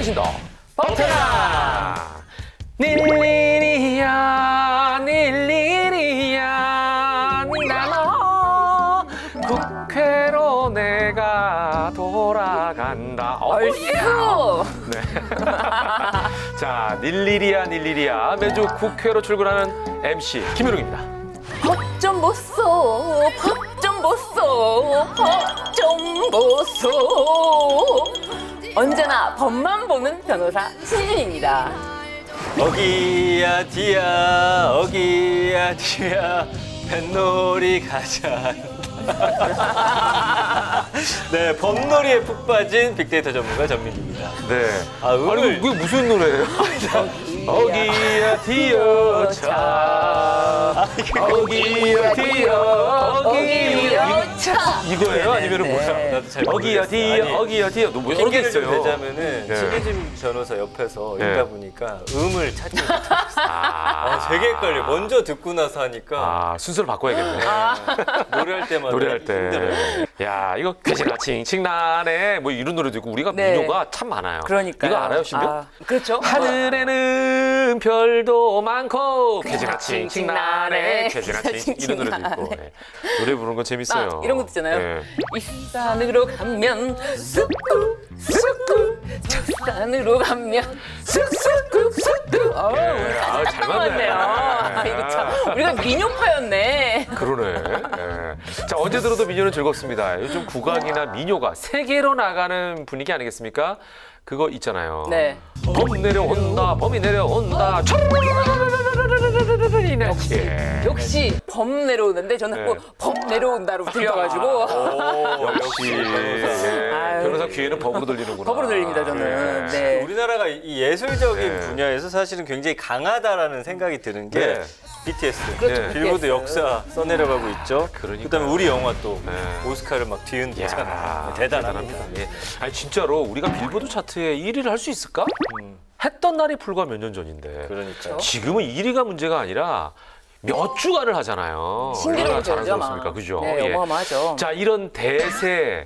당신도 버텨라. 닐리리야 닐리리야 니나노 국회로 내가 돌아간다. 얼쑤. 네. 자, 닐리리야 닐리리야 매주 국회로 출근하는 MC 김현웅입니다. 법 좀 보소, 법 좀 보소, 법 좀 보소. 언제나 법만 보는 변호사 신진입니다. 어기야 디야 어기야 디야 뱃놀이 가자. 네, 법놀이에 푹 빠진 빅데이터 전문가 전민기입니다. 네. 아니 이게 무슨 노래예요? 어기야 디어 차 어기야 디어 어기야 차. 이거예요? 아니면은 네. 뭐야? 나도 잘 어기야 모르겠어. 디어 어기야 디어 너무 여러 개 핑계를 좀 있어요. 대자면은 네. 신혜진 변호사 옆에서 네. 읽다 보니까 음을 찾지 못했어요. 아, 되게 헷갈려. 먼저 듣고 나서 하니까 순서를 바꿔야겠네. 노래할 때마다 노래할 때. 힘들어요. 야, 이거 괴지나 칭칭나네 뭐 이런 노래도 있고 우리가 네. 민요가 참 많아요. 그러니까 이거 알아요, 신병? 그렇죠. 하늘에는 별도 많고 괴지나 칭칭나네 괴지나 칭 이런 노래도 있고 네. 노래 부르는 건 재밌어요. 이런 것도 있잖아요. 네. 이 산으로 가면 쑥쑥 쑥쑥 저 산으로 가면 쑥쑥 쑥쑥. 잘 맞네요. 이거 참 우리가 민요파였네. 그러네. 예. 자, 언제 들어도 민요는 즐겁습니다. 요즘 국악이나 민요가 세계로 나가는 분위기 아니겠습니까? 그거 있잖아요. 네. 범 내려온다, 범이 내려온다. 역시 범 내려오는데 저는 네. 법 내려온다로 들려가지고 역시 아유. 변호사 귀에는 법으로 들리는구나. 법으로 들립니다 저는. 네. 네. 우리나라가 이 예술적인 네. 분야에서 사실은 굉장히 강하다라는 생각이 드는 게 네. BTS. 그렇죠. 네. 빌보드 역사 써내려가고 있죠. 그러니까요. 그다음에 우리 영화 또 네. 오스카를 막 뒤흔들잖아요. 대단합니다. 예. 아니 진짜로 우리가 빌보드 차트에 1위를 할 수 있을까? 했던 날이 불과 몇 년 전인데. 그러니까요. 지금은 1위가 문제가 아니라 몇 주간을 하잖아요. 신기록을 얼마나 세우죠, 자랑스럽습니까, 막. 그죠? 네, 예. 어마어마하죠. 자, 이런 대세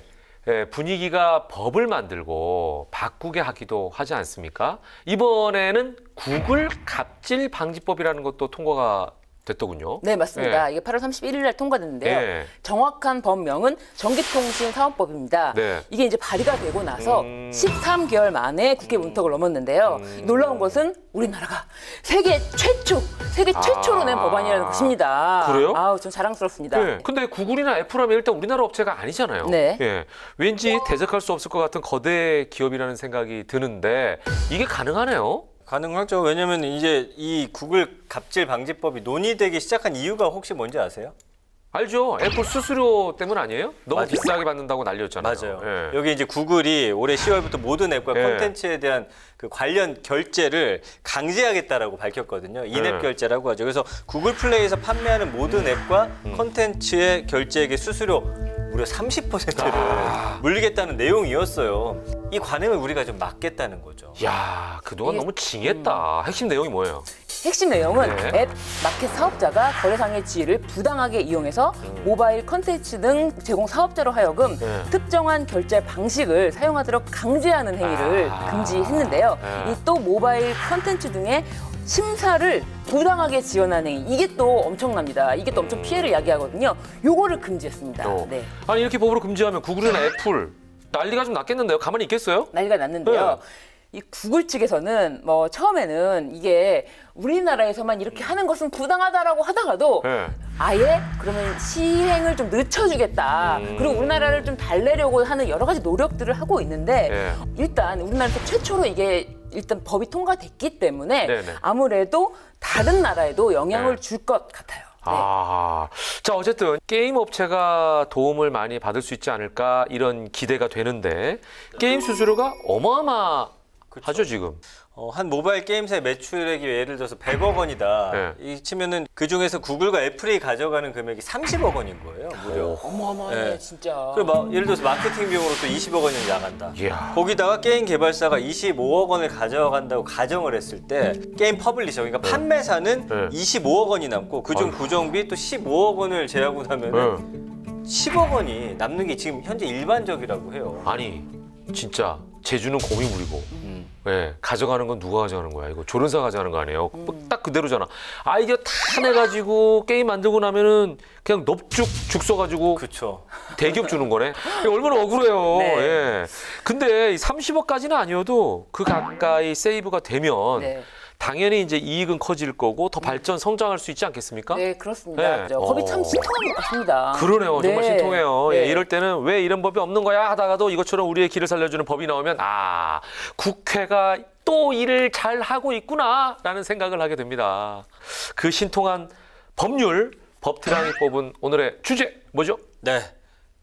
분위기가 법을 만들고 바꾸게 하기도 하지 않습니까? 이번에는 구글 갑질 방지법이라는 것도 통과가 됐더군요. 네, 맞습니다. 예. 이게 8월 31일 날 통과됐는데요. 예. 정확한 법명은 전기통신사업법입니다. 네. 이게 이제 발의가 되고 나서 13개월 만에 국회 문턱을 넘었는데요. 놀라운 것은 우리나라가 세계 최초로 낸 법안이라는 것입니다. 그래요? 아우, 좀 자랑스럽습니다. 네. 근데 구글이나 애플하면 일단 우리나라 업체가 아니잖아요. 네. 예. 왠지 대적할 수 없을 것 같은 거대 기업이라는 생각이 드는데 이게 가능하네요. 가능하죠. 왜냐면 이제 이 구글 갑질 방지법이 논의되기 시작한 이유가 혹시 뭔지 아세요? 알죠? 애플 수수료 때문 아니에요? 너무 맞아요. 비싸게 받는다고 난리였잖아요. 맞아요. 예. 여기 이제 구글이 올해 10월부터 모든 앱과 예. 콘텐츠에 대한 그 관련 결제를 강제하겠다라고 밝혔거든요. 인앱 예. 결제라고 하죠. 그래서 구글 플레이에서 판매하는 모든 앱과 콘텐츠의 결제액의 수수료 무려 30%를 물리겠다는 내용이었어요. 이 관행을 우리가 좀 막겠다는 거죠. 야, 그동안 이게- 너무 징했다. 핵심 내용이 뭐예요? 핵심 내용은 네. 앱 마켓 사업자가 거래상의 지위를 부당하게 이용해서 모바일 컨텐츠 등 제공 사업자로 하여금 네. 특정한 결제 방식을 사용하도록 강제하는 행위를 금지했는데요. 네. 이 또 모바일 컨텐츠 등의 심사를 부당하게 지원하는 행위, 이게 또 엄청납니다. 이게 또 엄청 피해를 야기하거든요. 요거를 금지했습니다. 또. 네. 아니 이렇게 법으로 금지하면 구글이나 애플 난리가 좀 났겠는데요? 가만히 있겠어요? 난리가 났는데요. 네. 이 구글 측에서는 뭐 처음에는 이게 우리나라에서만 이렇게 하는 것은 부당하다라고 하다가도 네. 아예 그러면 시행을 좀 늦춰주겠다. 그리고 우리나라를 좀 달래려고 하는 여러 가지 노력들을 하고 있는데 일단 우리나라에서 최초로 이게 일단 법이 통과됐기 때문에 네네. 아무래도 다른 나라에도 영향을 네. 줄 것 같아요. 네. 자 어쨌든 게임 업체가 도움을 많이 받을 수 있지 않을까 이런 기대가 되는데 게임 수수료가 어마어마하죠 지금. 한 모바일 게임사의 매출액이 예를 들어서 100억 원이다. 네. 이 치면은 그 중에서 구글과 애플이 가져가는 금액이 30억 원인 거예요. 무려. 어마어마하네 네. 진짜. 그리고 막 예를 들어서 마케팅 비용으로 또 20억 원이 나간다. 이야. 거기다가 게임 개발사가 25억 원을 가져간다고 가정을 했을 때 게임 퍼블리셔 그러니까 판매사는 네. 25억 원이 남고 그중 구정비 또 15억 원을 제하고 나면은 10억 원이 남는 게 지금 현재 일반적이라고 해요. 아니 진짜 제주는 곰이 물이고 예, 가져가는 건 누가 가져가는 거야? 이거 조련사 가져가는 거 아니에요? 딱 그대로잖아. 아, 이게 다 내가지고 게임 만들고 나면은 그냥 넙죽 죽 써가지고 그렇죠. 대기업 주는 거네. 이거 얼마나 억울해요. 네. 예. 근데 30억까지는 아니어도 그 가까이 세이브가 되면 네. 당연히 이제 이익은 커질 거고 더 발전 성장할 수 있지 않겠습니까? 네, 그렇습니다. 네. 법이 참 신통한 것 같습니다. 그러네요. 정말 네. 신통해요. 네. 예, 이럴 때는 왜 이런 법이 없는 거야 하다가도 이것처럼 우리의 길을 살려주는 법이 나오면 아, 국회가 또 일을 잘 하고 있구나라는 생각을 하게 됩니다. 그 신통한 법률, 법티랑이 뽑은 오늘의 주제 뭐죠? 네.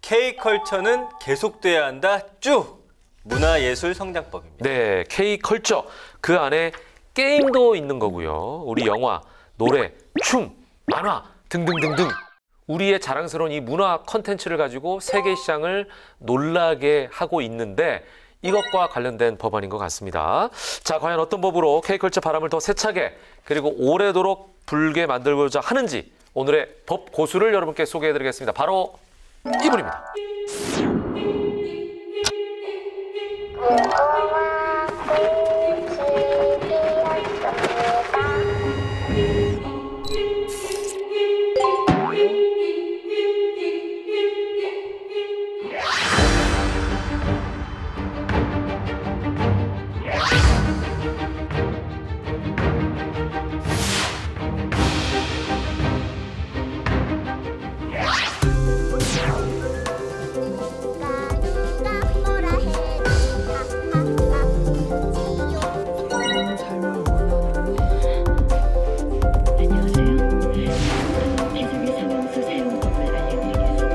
K컬처는 계속돼야 한다. 쭉! 문화예술 성장법입니다. 네, K컬처. 그 안에 게임도 있는 거고요. 우리 영화, 노래, 춤, 만화 등등등등. 우리의 자랑스러운 이 문화 컨텐츠를 가지고 세계 시장을 놀라게 하고 있는데 이것과 관련된 법안인 것 같습니다. 자, 과연 어떤 법으로 K컬처 바람을 더 세차게 그리고 오래도록 불게 만들고자 하는지 오늘의 법 고수를 여러분께 소개해드리겠습니다. 바로 이분입니다. 안녕하세요. 해석의 상황수 사용법을 알려드리겠습니다.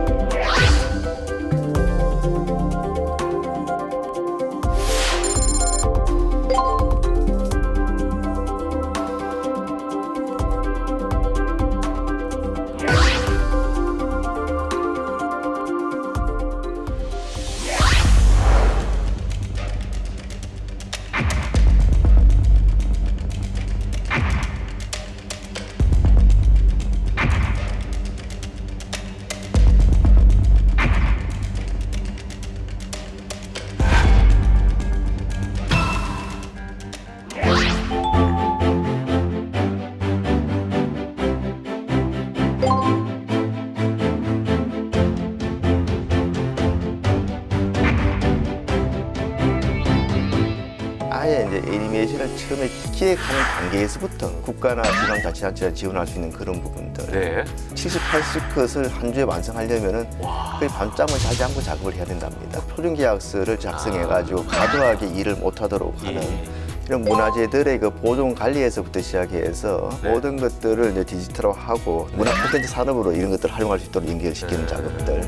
아예 이제 애니메이션을 처음에 기획하는 단계에서부터 국가나 지방자치단체가 지원할 수 있는 그런 부분들. 네. 70, 80컷을 한 주에 완성하려면은 거의 밤잠을 자지 않고 작업을 해야 된답니다. 표준계약서를 작성해가지고 과도하게 일을 못하도록 하는 이런 문화재들의 그 보존 관리에서부터 시작해서 모든 것들을 이제 디지털화하고 문화 콘텐츠 산업으로 이런 것들을 활용할 수 있도록 연결시키는 작업들.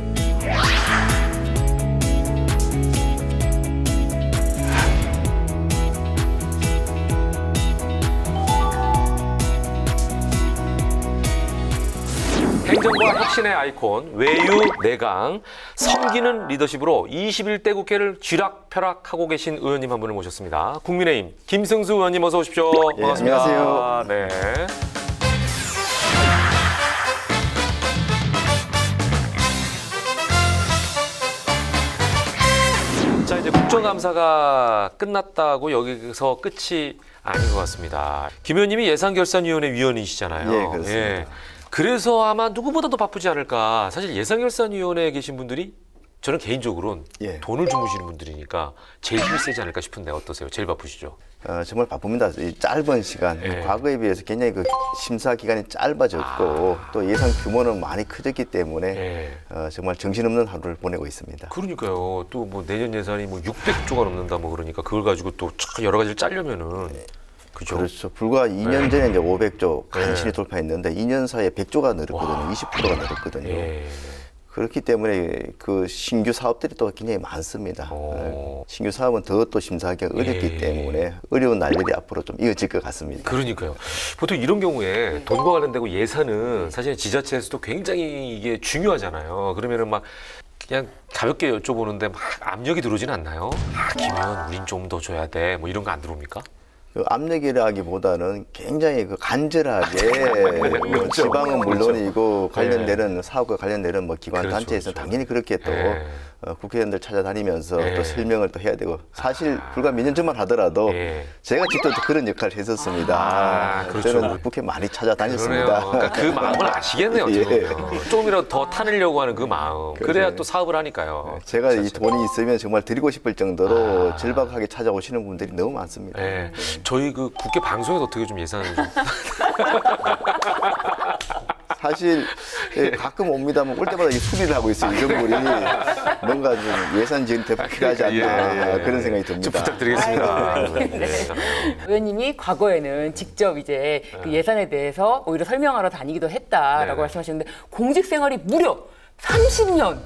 행정과 혁신의 아이콘 외유 내강 섬기는 리더십으로 21대 국회를 쥐락펴락하고 계신 의원님 한 분을 모셨습니다. 국민의힘 김승수 의원님 어서 오십시오. 예, 반갑습니다. 안녕하세요. 네. 자, 이제 국정감사가 끝났다고 여기서 끝이 아닌 것 같습니다. 김 의원님이 예산결산위원회 위원이시잖아요. 예, 그렇습니다. 그래서 아마 누구보다도 바쁘지 않을까. 사실 예산결산위원회에 계신 분들이 저는 개인적으로는 예. 돈을 주무시는 분들이니까 제일 힘이 세지 않을까 싶은데 어떠세요? 제일 바쁘시죠? 정말 바쁩니다. 이 짧은 시간, 예. 과거에 비해서 굉장히 그 심사 기간이 짧아졌고 또 예산 규모는 많이 커졌기 때문에 예. 정말 정신없는 하루를 보내고 있습니다. 그러니까요. 또 뭐 내년 예산이 뭐 600조가 넘는다 뭐 그러니까 그걸 가지고 또 여러 가지를 짜려면은 그죠? 그렇죠. 불과 2년 전에 이제 500조 간신히 네. 돌파했는데 2년 사이에 100조가 늘었거든요. 20%가 늘었거든요. 예. 그렇기 때문에 그 신규 사업들이 또 굉장히 많습니다. 오. 신규 사업은 더 또 심사하기가 어렵기 예. 때문에 어려운 날들이 앞으로 좀 이어질 것 같습니다. 그러니까요. 보통 이런 경우에 돈과 관련되고 예산은 사실 지자체에서도 굉장히 이게 중요하잖아요. 그러면은 막 그냥 가볍게 여쭤보는데 막 압력이 들어오진 않나요? 아, 김현 우린 좀 더 줘야 돼. 뭐 이런 거 안 들어옵니까? 그 압력이라기보다는 굉장히 그 간절하게 그렇죠. 지방은 그렇죠. 물론이고 관련되는 사업과 관련되는 뭐 기관 그렇죠, 단체에서는 그렇죠. 당연히 그렇게 또 예. 국회의원들 찾아다니면서 예. 또 설명을 또 해야 되고 사실 불과 몇 년 전만 하더라도 예. 제가 직접 그런 역할을 했었습니다. 그렇죠. 저는 국회 많이 찾아다녔습니다. 그러네요. 그러니까 그 마음을 아시겠네요. 어떻게 예. 보면. 조금이라도 더 타내려고 하는 그 마음. 그래야 또 사업을 하니까요. 제가 이 사실. 돈이 있으면 정말 드리고 싶을 정도로 절박하게 찾아오시는 분들이 너무 많습니다. 예. 저희 그 국회 방송에도 어떻게 좀 예산을 좀. 사실 가끔 옵니다만 올 때마다 이 수리를 하고 있어요. 이 정물이 뭔가 좀 예산 지원 더 필요하지 않나 예. 그런 생각이 듭니다. 좀 부탁드리겠습니다. 네. 의원님이 과거에는 직접 이제 그 예산에 대해서 오히려 설명하러 다니기도 했다라고 네. 말씀하셨는데 공직 생활이 무려 30년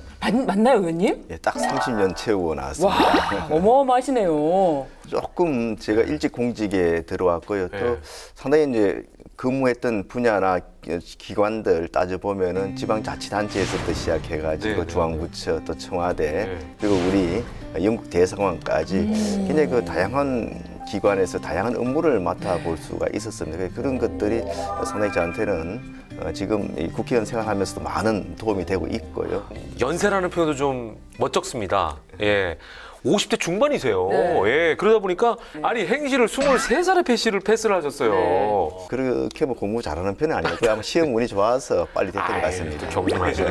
맞나요, 의원님? 예, 딱 30년 채우고 나왔습니다. 와, 어마어마하시네요. 조금 제가 일찍 공직에 들어왔고요. 또 네. 상당히 이제 근무했던 분야나 기관들 따져보면은 지방자치단체에서부터 시작해가지고 네, 네, 중앙부처 또 청와대 네. 그리고 우리 영국 대사관까지 굉장히 그 다양한 기관에서 다양한 업무를 맡아볼 수가 있었습니다. 그런 것들이 상당히 저한테는 지금 이 국회의원 생활하면서도 많은 도움이 되고 있고요. 연세라는 표현도 좀 멋쩍습니다. 예. 50대 중반이세요. 네. 예. 그러다 보니까 아니 행시를 23살에 패스를 하셨어요. 네. 그렇게 뭐 공부 잘하는 편은 아니고 아마 시험 운이 좋아서 빨리 됐던 것 같습니다. 겸손하시네.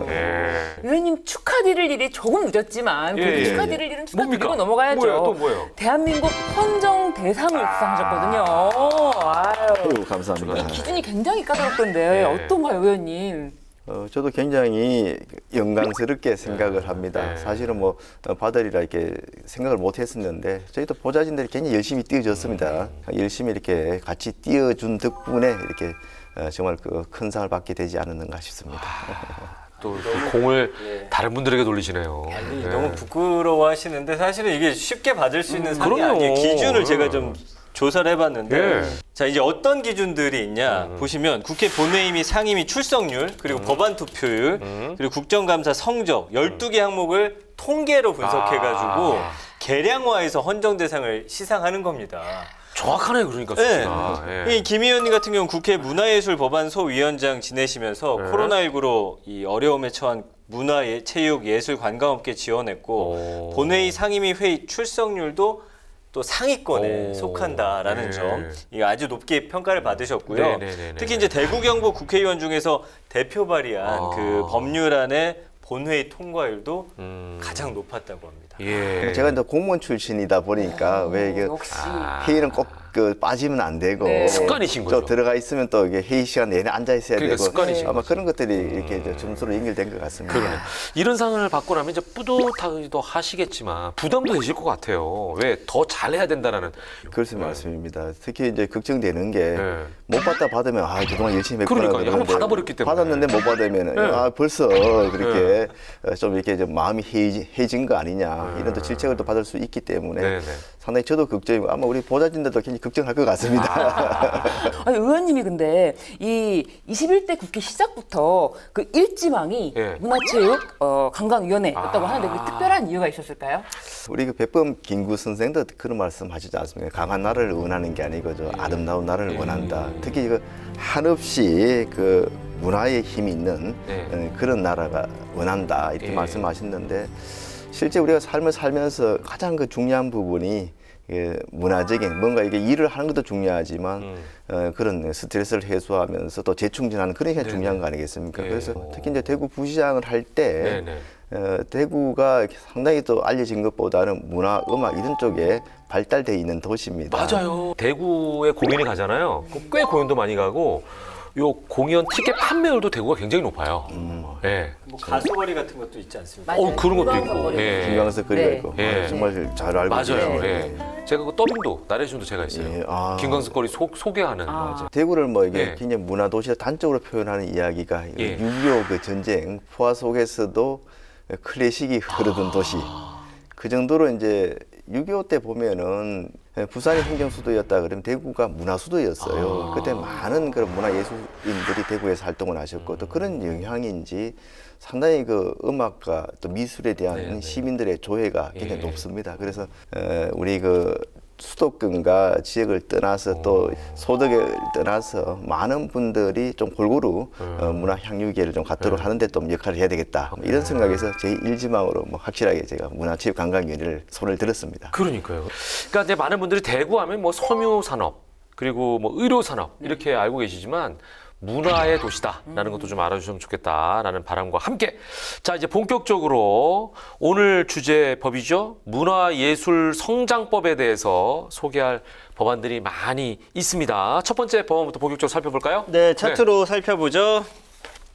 예. 의원님 축하드릴 일이 조금 늦었지만 그래도 예, 예, 축하드릴 일은 축하드리고 뭡니까? 넘어가야죠. 뭐예요? 또 뭐예요? 대한민국 헌정 대상을 수상하셨거든요. 아유. 아유, 감사합니다. 기준이 굉장히 까다롭던데 예. 어떤가요, 의원님? 저도 굉장히 영광스럽게 생각을 합니다. 네. 사실은 뭐 받으리라 이렇게 생각을 못 했었는데 저희도 보좌진들이 굉장히 열심히 뛰어줬습니다. 열심히 이렇게 같이 뛰어준 덕분에 이렇게 정말 그 큰 상을 받게 되지 않았는가 싶습니다. 또 그 공을 예. 다른 분들에게 돌리시네요. 아니, 예. 너무 부끄러워하시는데 사실은 이게 쉽게 받을 수 있는 상이 그럼요. 아니에요. 기준을 예. 제가 좀 조사를 해봤는데 예. 자 이제 어떤 기준들이 있냐 보시면 국회 본회의 및 상임 및 출석률 그리고 법안 투표율 그리고 국정감사 성적 12개 항목을 통계로 분석해가지고 계량화해서 헌정 대상을 시상하는 겁니다. 정확하네요. 그러니까 네. 수치가. 예. 이 김 의원님 같은 경우는 국회 문화예술 법안 소위원장 지내시면서 네. 코로나19로 이 어려움에 처한 문화, 체육, 예술, 관광업계 지원했고 오. 본회의 상임 및 회의 출석률도 또 상위권에 오. 속한다라는 네. 점, 이게 아주 높게 평가를 받으셨고요. 네, 네, 네, 네. 특히 이제 대구 경북 국회의원 중에서 대표 발의한 아. 그 법률안의 본회의 통과율도 음. 가장 높았다고 합니다. 예. 제가 이제 공무원 출신이다 보니까 왜 이게 역시. 회의는 꼭 그 빠지면 안 되고 네. 습관이신 또 거죠. 들어가 있으면 또 이게 회의 시간 내내 앉아 있어야 그러니까 되고 습관이신 아마 거죠. 그런 것들이 이렇게 이제 점수로 연결된 것 같습니다. 그러네. 이런 상을 받고 나면 이제 뿌듯하기도 하시겠지만 부담도 되실 것 같아요. 왜 더 잘해야 된다라는. 그렇습 말씀입니다. 특히 이제 걱정되는 게 네. 못 받다 받으면 아 그동안 열심히 했구나. 그러니까요. 한번 그러는데 받아버렸기 때문에. 받았는데 못 받으면 네. 아 벌써 그렇게 좀 이렇게 좀 마음이 해진 거 아니냐 이런 또 질책을 또 받을 수 있기 때문에 네, 네. 상당히 저도 걱정이고 아마 우리 보좌진들도 굉장히 걱정할 것 같습니다. 아니, 의원님이 근데 이 21대 국회 시작부터 그 일지망이 예. 문화체육 관광위원회였다고 하는데 그 특별한 이유가 있었을까요? 우리 그 백범 김구 선생도 그런 말씀 하시지 않습니까? 강한 나라를 원하는 게 아니고 저 아름다운 나라를 원한다. 특히 그 한없이 그 문화에 힘이 있는 네. 그런 나라가 원한다 이렇게 예. 말씀하셨는데 실제 우리가 삶을 살면서 가장 그 중요한 부분이 문화적인 뭔가 이게 일을 하는 것도 중요하지만 그런 스트레스를 해소하면서 또 재충전하는 그런 게 중요한 거 아니겠습니까? 예. 그래서 특히 이제 대구 부시장을 할 때 네네. 대구가 상당히 또 알려진 것보다는 문화, 음악 이런 쪽에 발달돼 있는 도시입니다. 맞아요. 대구에 공연이 가잖아요. 꽤 공연도 많이 가고 요 공연 티켓 판매율도 대구가 굉장히 높아요. 예. 뭐 가수거리 같은 것도 있지 않습니까? 맞아요. 그런 것도 있고. 김광석 예. 김광석 거리가 네. 있고 예. 정말 잘 알고 맞아요. 계세요. 예. 제가 그 더빙도 나레이션도 제가 했어요. 예. 아. 김광석 거리 소개하는. 대구를 뭐 이게 예. 굉장히 문화 도시를 단적으로 표현하는 이야기가 예. 6.25 그 전쟁 포화 속에서도 클래식이 흐르던 도시. 그 정도로 이제 6.25 때 보면은 부산이 행정 수도였다 그러면 대구가 문화 수도였어요. 그때 많은 그런 문화 예술인들이 대구에서 활동을 하셨고 또 그런 영향인지 상당히 그 음악과 또 미술에 대한 네네. 시민들의 조예가 굉장히 예. 높습니다. 그래서 우리 그 수도권과 지역을 떠나서 또 소득을 떠나서 많은 분들이 좀 골고루 문화 향유계를 좀 갖도록 하는데 좀 역할을 해야 되겠다. 뭐 이런 생각에서 제 일지망으로 뭐 확실하게 제가 문화체육관광위원회를 손을 들었습니다. 그러니까요. 그러니까 이제 많은 분들이 대구하면 뭐 섬유 산업 그리고 뭐 의료 산업 이렇게 알고 계시지만 문화의 도시다라는 것도 좀 알아주시면 좋겠다라는 바람과 함께 자 이제 본격적으로 오늘 주제 법이죠. 문화예술 성장법에 대해서 소개할 법안들이 많이 있습니다. 첫 번째 법안부터 본격적으로 살펴볼까요? 네, 차트로 살펴보죠.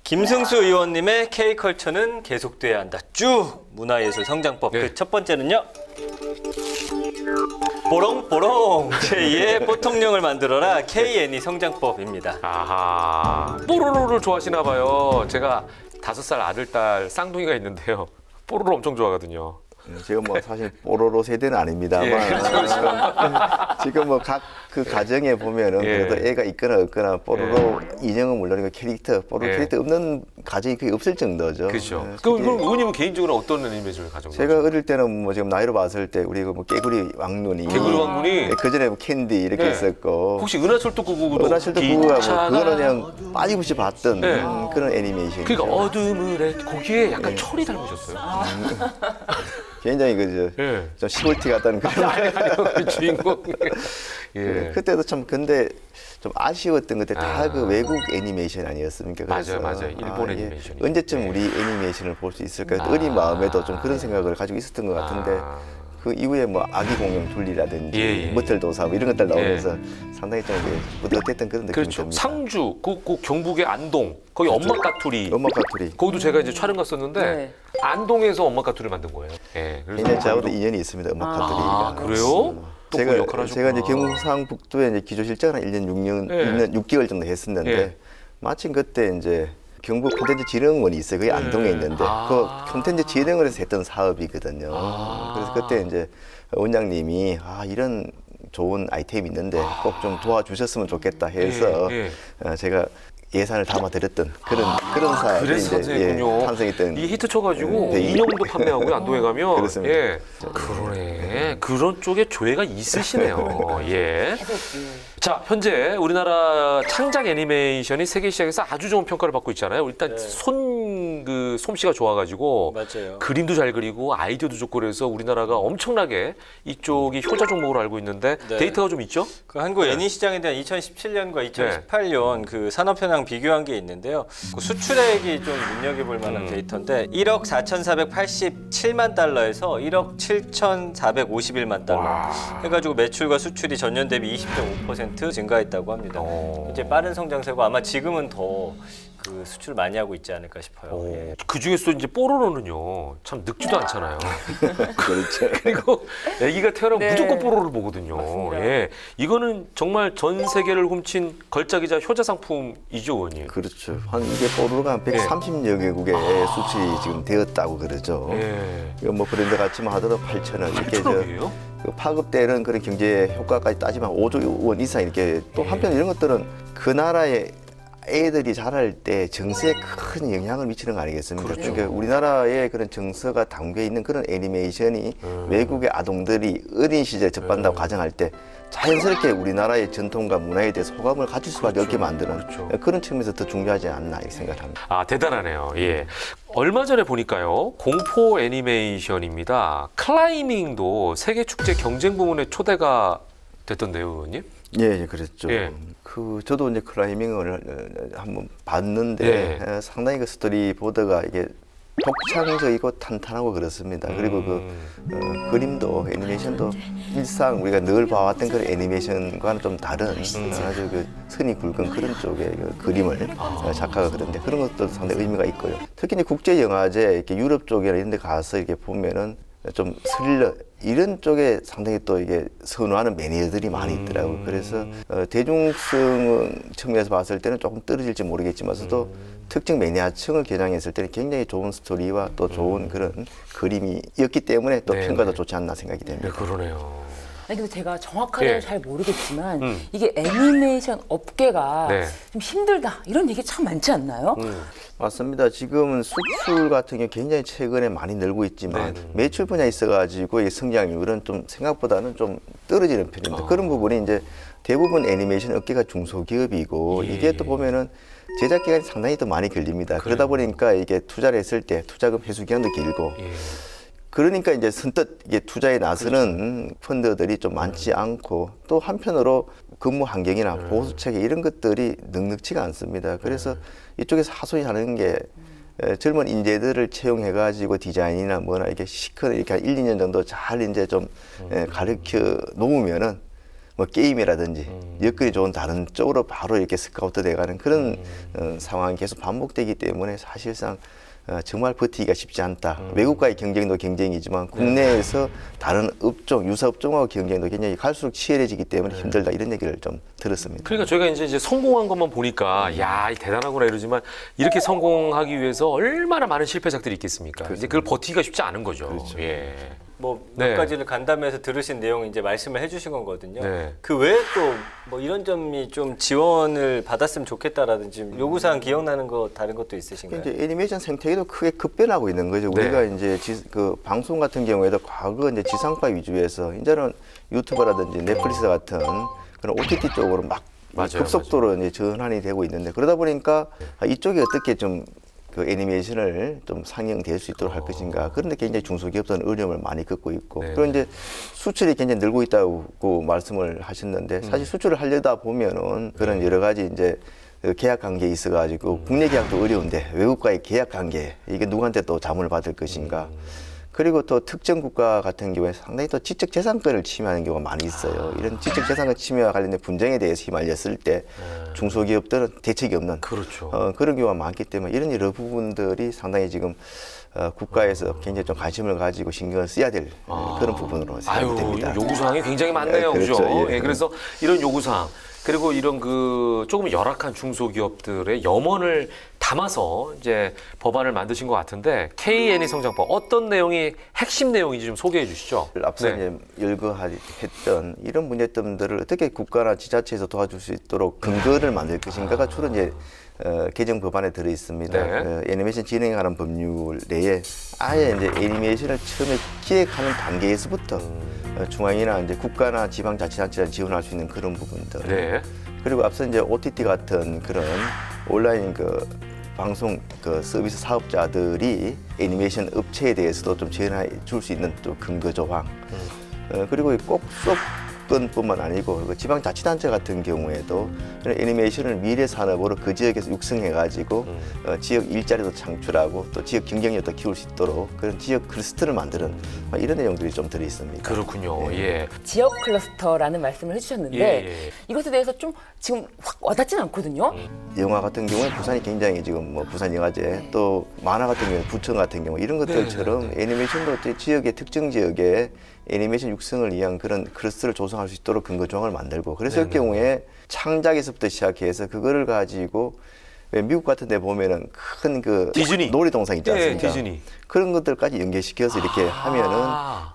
김승수 의원님의 K컬처는 계속돼야 한다. 쭉 문화예술 성장법. 네. 그 첫 번째는요. 뽀롱뽀롱 제2의 뽀통령을 만들어라 K&E 성장법입니다. 아하 뽀로로를 좋아하시나 봐요. 제가 5살 아들 딸 쌍둥이가 있는데요. 뽀로로 엄청 좋아하거든요. 제가 뭐 사실 뽀로로 세대는 아닙니다만 예, 그렇죠. 지금 뭐 각 그 가정에 보면은 예. 그래도 애가 있거나 없거나 뽀로로 인형은 물론 그 캐릭터 뽀로로 예. 캐릭터 없는 가정이 거의 없을 정도죠. 그렇죠. 예, 그럼 특히 의원님은 개인적으로 어떤 애니메이션을 가져온 거죠? 제가 어릴 때는 뭐 지금 나이로 봤을 때 우리 뭐 깨구리 왕눈이 개구리 왕눈이 그 전에 뭐 캔디 이렇게 네. 있었고 혹시 은하철도 999도 은하철도 999가 뭐 그거는 그냥 빠짐없이 봤던 네. 그런 애니메이션이죠. 그러니까 어둠을 해 거기에 약간 철이 닮으셨어요. 굉장히 그저 예. 좀 시골티 같다는 그런 그 주인공. 예. 그때도 참 근데 좀 아쉬웠던 것들 다 그 외국 애니메이션 아니었습니까? 그래서 맞아요. 일본 이게 애니메이션이. 언제쯤 네. 우리 애니메이션을 볼 수 있을까? 어린 마음에도 좀 그런 생각을 가지고 있었던 것 같은데 그 이후에 뭐 아기 공룡 둘리라든지 예. 머틀도사 뭐 이런 것들 나오면서 상당히 좀 뿌듯했던 그런 느낌이 그렇죠. 듭니다. 상주, 그 경북의 안동, 거기 엄마 까투리. 엄마 까투리. 거기도 제가 이제 촬영 갔었는데 네. 안동에서 엄마 까투리를 만든 거예요. 예. 그래서 굉장히 저하고도 인연이 있습니다. 엄마 까투리가. 아, 그래요? 또 그 역할 제가 이제 하셨구나. 경상북도에 이제 기조실장을 1년 6년, 예. 1년 6개월 정도 했었는데 예. 마침 그때 이제 경북 콘텐츠 진흥원이 있어요. 그게 안동에 있는데 아. 그 콘텐츠 진흥을 해서 했던 사업이거든요. 그래서 그때 이제 원장님이 이런 좋은 아이템이 있는데 꼭 좀 도와주셨으면 좋겠다 해서 예. 제가 예산을 담아드렸던 그런 사업이 그래서 이제 선생님군요. 탄생했던 이 히트 쳐가지고 네. 인형도 판매하고요 안동에 가면. 그렇습니다. 예. 그러네. 그런 쪽에 조예가 있으시네요. 예. 자 현재 우리나라 창작 애니메이션이 세계 시장에서 아주 좋은 평가를 받고 있잖아요. 일단 솜씨가 좋아가지고 맞아요. 그림도 잘 그리고 아이디어도 좋고 그래서 우리나라가 엄청나게 이쪽이 효자 종목으로 알고 있는데 네. 데이터가 좀 있죠? 그 한국 애니 시장에 대한 2017년과 2018년 그 산업 현황 비교한 게 있는데요. 그 수출액이 좀 눈여겨볼 만한 데이터인데 1억 4,487만 달러에서 1억 7,451만 달러 해가지고 매출과 수출이 전년 대비 20.5% 증가했다고 합니다. 이제 빠른 성장세고 아마 지금은 더 그 수출 많이 하고 있지 않을까 싶어요. 예. 그 중에서 이제 뽀로로는요 참 늙지도 않잖아요. 그렇죠. 그리고 아기가 태어나면 네. 무조건 뽀로로를 보거든요. 맞습니다. 예, 이거는 정말 전 세계를 훔친 걸작이자 효자 상품이죠, 의원님. 그렇죠. 한 이게 뽀로로가 한 130여 개국에 수출이 지금 되었다고 그러죠. 예. 이거 뭐 브랜드 같지만 하더라도 8,000원 이렇게 8,000원이에요? 그 파급되는 그런 경제 효과까지 따지면 5조 원 이상 이렇게 또 한편 이런 것들은 그 나라의 애들이 자랄 때 정서에 큰 영향을 미치는 거 아니겠습니까? 그렇죠. 그러니까 우리나라의 그런 정서가 담겨 있는 그런 애니메이션이 외국의 아동들이 어린 시절에 접한다고 가정할 때 자연스럽게 우리나라의 전통과 문화에 대해서 호감을 가질 수밖에 없게 만드는 그렇죠. 그런 측면에서 더 중요하지 않나 이렇게 생각합니다. 아, 대단하네요. 예. 얼마 전에 보니까요, 공포 애니메이션입니다. 클라이밍도 세계 축제 경쟁 부문에 초대가 됐던데요, 의원님? 예, 그랬죠. 예. 저도 이제 클라이밍을 한번 봤는데 예. 상당히 그 스토리 보드가 이게 독창적이고 탄탄하고 그렇습니다. 그리고 그림도 애니메이션도 일상 우리가 늘 봐왔던 그런 애니메이션과는 좀 다른 아주 그 선이 굵은 그런 쪽의 그 그림을 작가가 그런데 그런 것도 상당히 의미가 있고요. 특히 이제 국제 영화제 이렇게 유럽 쪽이나 이런 데 가서 이렇게 보면은 좀 스릴러 이런 쪽에 상당히 또 이게 선호하는 매니아들이 많이 있더라고요. 그래서 대중성 측면에서 봤을 때는 조금 떨어질지 모르겠지만서도 특정 매니아층을 겨냥했을 때는 굉장히 좋은 스토리와 또 좋은 그런 그림이었기 때문에 또 네, 평가도 네. 좋지 않나 생각이 됩니다. 네, 그러네요. 아니 근데 제가 정확하게는 예. 잘 모르겠지만 이게 애니메이션 업계가 네. 좀 힘들다 이런 얘기 참 많지 않나요? 맞습니다. 지금은 수출 같은 게 굉장히 최근에 많이 늘고 있지만 네. 매출 분야에 있어가지고 이 성장률은 좀 생각보다는 좀 떨어지는 편입니다. 그런 부분이 이제 대부분 애니메이션 업계가 중소기업이고 예. 이게 또 보면은 제작 기간이 상당히 또 많이 걸립니다. 그러다 보니까 이게 투자를 했을 때 투자금 회수 기간도 길고 예. 그러니까 이제 선뜻 이게 투자에 나서는 펀드들이 좀 많지 않고 또 한편으로 근무 환경이나 보수 체계 이런 것들이 넉넉치가 않습니다. 그래서 이쪽에서 하소연 하는 게 젊은 인재들을 채용해 가지고 디자인이나 뭐나 이렇게 시큰 이렇게 한 1, 2년 정도 잘 이제 좀 가르쳐 놓으면은 뭐 게임이라든지 여건이 좋은 다른 쪽으로 바로 이렇게 스카우트 돼가는 그런 상황이 계속 반복되기 때문에 사실상 정말 버티기가 쉽지 않다. 외국과의 경쟁도 경쟁이지만 국내에서 다른 업종, 유사 업종하고 경쟁도 굉장히 갈수록 치열해지기 때문에 힘들다 이런 얘기를 좀 들었습니다. 그러니까 저희가 이제 성공한 것만 보니까 야, 대단하구나 이러지만 이렇게 성공하기 위해서 얼마나 많은 실패작들이 있겠습니까? 이제 그걸 버티기가 쉽지 않은 거죠. 예. 뭐 몇 네. 가지를 간담회에서 들으신 내용 이제 말씀을 해주신 거거든요. 네. 그 외에 또 뭐 이런 점이 좀 지원을 받았으면 좋겠다라든지 요구사항 기억나는 거 다른 것도 있으신가요? 이제 애니메이션 생태계도 크게 급변하고 있는 거죠. 우리가 이제 그 방송 같은 경우에도 과거 이제 지상파 위주에서 이제는 유튜버라든지 넷플릭스 같은 그런 OTT 쪽으로 막 맞아요, 급속도로 이제 전환이 되고 있는데 그러다 보니까 이쪽이 어떻게 좀 그 애니메이션을 좀 상영될 수 있도록 할 것인가. 그런데 굉장히 중소기업들은 어려움을 많이 겪고 있고. 네. 그리고 이제 수출이 굉장히 늘고 있다고 말씀을 하셨는데 사실 수출을 하려다 보면은 그런 여러 가지 이제 그 계약 관계에 있어가지고 국내 계약도 어려운데 외국과의 계약 관계 이게 누구한테 또 자문을 받을 것인가. 그리고 또 특정 국가 같은 경우에 상당히 또 지적재산권을 침해하는 경우가 많이 있어요. 이런 지적재산권 침해와 관련된 분쟁에 대해서 휘말렸을 때 중소기업들은 대책이 없는 그렇죠. 그런 경우가 많기 때문에 이런 여러 부분들이 상당히 지금 국가에서 굉장히 좀 관심을 가지고 신경을 써야 될 그런 부분으로 생각이 됩니다. 요구사항이 굉장히 많네요. 네, 그죠? 그렇죠. 예. 예, 그래서 이런 요구사항 그리고 이런 그 조금 열악한 중소기업들의 염원을 담아서 이제 법안을 만드신 것 같은데 K&E 성장법 어떤 내용이 핵심 내용인지 좀 소개해 주시죠. 앞서 네. 이제 열거했던 이런 문제점들을 어떻게 국가나 지자체에서 도와줄 수 있도록 근거를 만들 것인가가 주로 이제 개정 법안에 들어 있습니다. 네. 애니메이션 진행에 관한 법률 내에 아예 이제 애니메이션을 처음에 기획하는 단계에서부터 중앙이나 이제 국가나 지방자치단체를 지원할 수 있는 그런 부분들. 네. 그리고 앞서 이제 OTT 같은 그런 온라인 그 방송 그 서비스 사업자들이 애니메이션 업체에 대해서도 좀 지원해 줄 수 있는 또 근거 조항. 그리고 꼭 수도권뿐만 아니고 그 지방자치단체 같은 경우에도 이런 애니메이션을 미래 산업으로 그 지역에서 육성해가지고 지역 일자리도 창출하고 또 지역 경쟁력도 키울 수 있도록 그런 지역 클러스터를 만드는 이런 내용들이 좀 들어 있습니다. 그렇군요. 예. 지역 클러스터라는 말씀을 해주셨는데 예. 이것에 대해서 좀 지금 확 와닿진 않거든요. 영화 같은 경우에 부산이 굉장히 지금 뭐 부산 영화제 또 만화 같은 경우에 부천 같은 경우 이런 것들처럼 애니메이션도 어떤 지역의 특정 지역에 애니메이션 육성을 위한 그런 클러스터를 조성할 수 있도록 근거 조항을 만들고 그랬을 경우에 창작에서부터 시작해서 그거를 가지고 왜 미국 같은 데 보면은 큰 그 디즈니. 놀이동산 있지 네, 않습니까? 디즈니. 그런 것들까지 연계시켜서 이렇게 하면은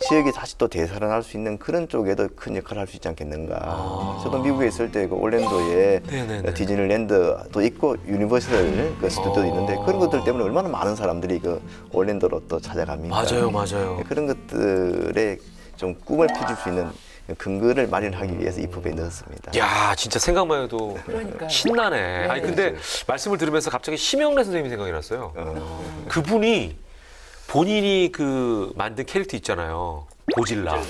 지역이 다시 또 되살아날 수 있는 그런 쪽에도 큰 역할을 할 수 있지 않겠는가. 저도 미국에 있을 때 그 올랜도에 네네네. 디즈니랜드도 있고 유니버설 그 스튜디오도 있는데 그런 것들 때문에 얼마나 많은 사람들이 그 올랜도로 또 찾아갑니까? 맞아요. 그런 것들에 좀 꿈을 펼칠 수 있는 근거를 마련하기 위해서 이 법에 넣었습니다. 야, 진짜 생각만 해도 그러니까요. 신나네. 아니 근데 말씀을 들으면서 갑자기 심영래 선생님이 생각이 났어요. 그분이 본인이 그 만든 캐릭터 있잖아요. 고질라.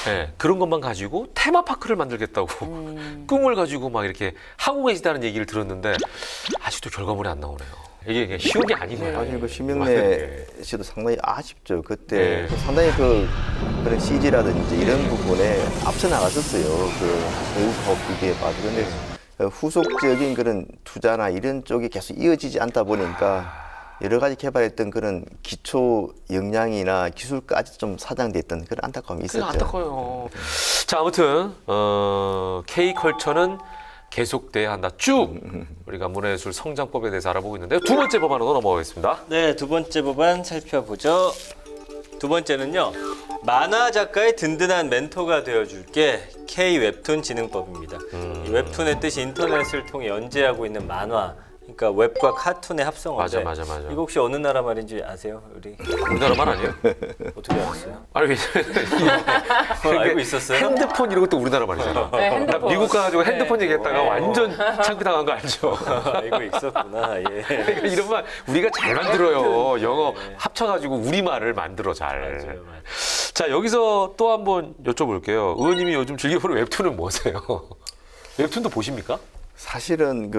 네, 그런 것만 가지고 테마파크를 만들겠다고 꿈을 가지고 막 이렇게 하고 계시다는 얘기를 들었는데 아직도 결과물이 안 나오네요. 이게 쉬운 게 아니네요. 아니 그 심영래 씨도 상당히 아쉽죠. 그때 네. 상당히 그런 CG라든지 이런 부분에 앞서 나갔었어요. 그 외국하고 비교해 봐도 근데 후속적인 그런 투자나 이런 쪽이 계속 이어지지 않다 보니까 여러 가지 개발했던 그런 기초 역량이나 기술까지 좀 사장됐던 그런 안타까움이 있었죠. 안타까워요. 자, 아무튼 K컬처는 계속돼야 한다. 쭉 우리가 문화예술 성장법에 대해서 알아보고 있는데 두 번째 법안으로 넘어가겠습니다. 네, 두 번째 법안 살펴보죠. 두 번째는요. 만화 작가의 든든한 멘토가 되어줄게 K 웹툰 진흥법입니다. 이 웹툰의 뜻이 인터넷을 통해 연재하고 있는 만화, 그러니까 웹과 카툰의 합성어인데 맞아. 이거 혹시 어느 나라 말인지 아세요? 우리나라만 아니에요? 어떻게 알았어요? 아니 알고 있었어요? 핸드폰 이런 것도 우리나라 말이잖아. 네, 나 핸드폰. 미국 가가지고 핸드폰 얘기했다가 네. 완전 창피당한 거 알죠? 알고 있었구나. 예. 그러니까 이런 말 우리가 잘 만들어요. 영어 합쳐가지고 우리말을 만들어 잘. 맞아요. 자, 여기서 또 한번 여쭤볼게요. 의원님이 요즘 즐겨보는 웹툰은 뭐세요? 웹툰도 보십니까? 사실은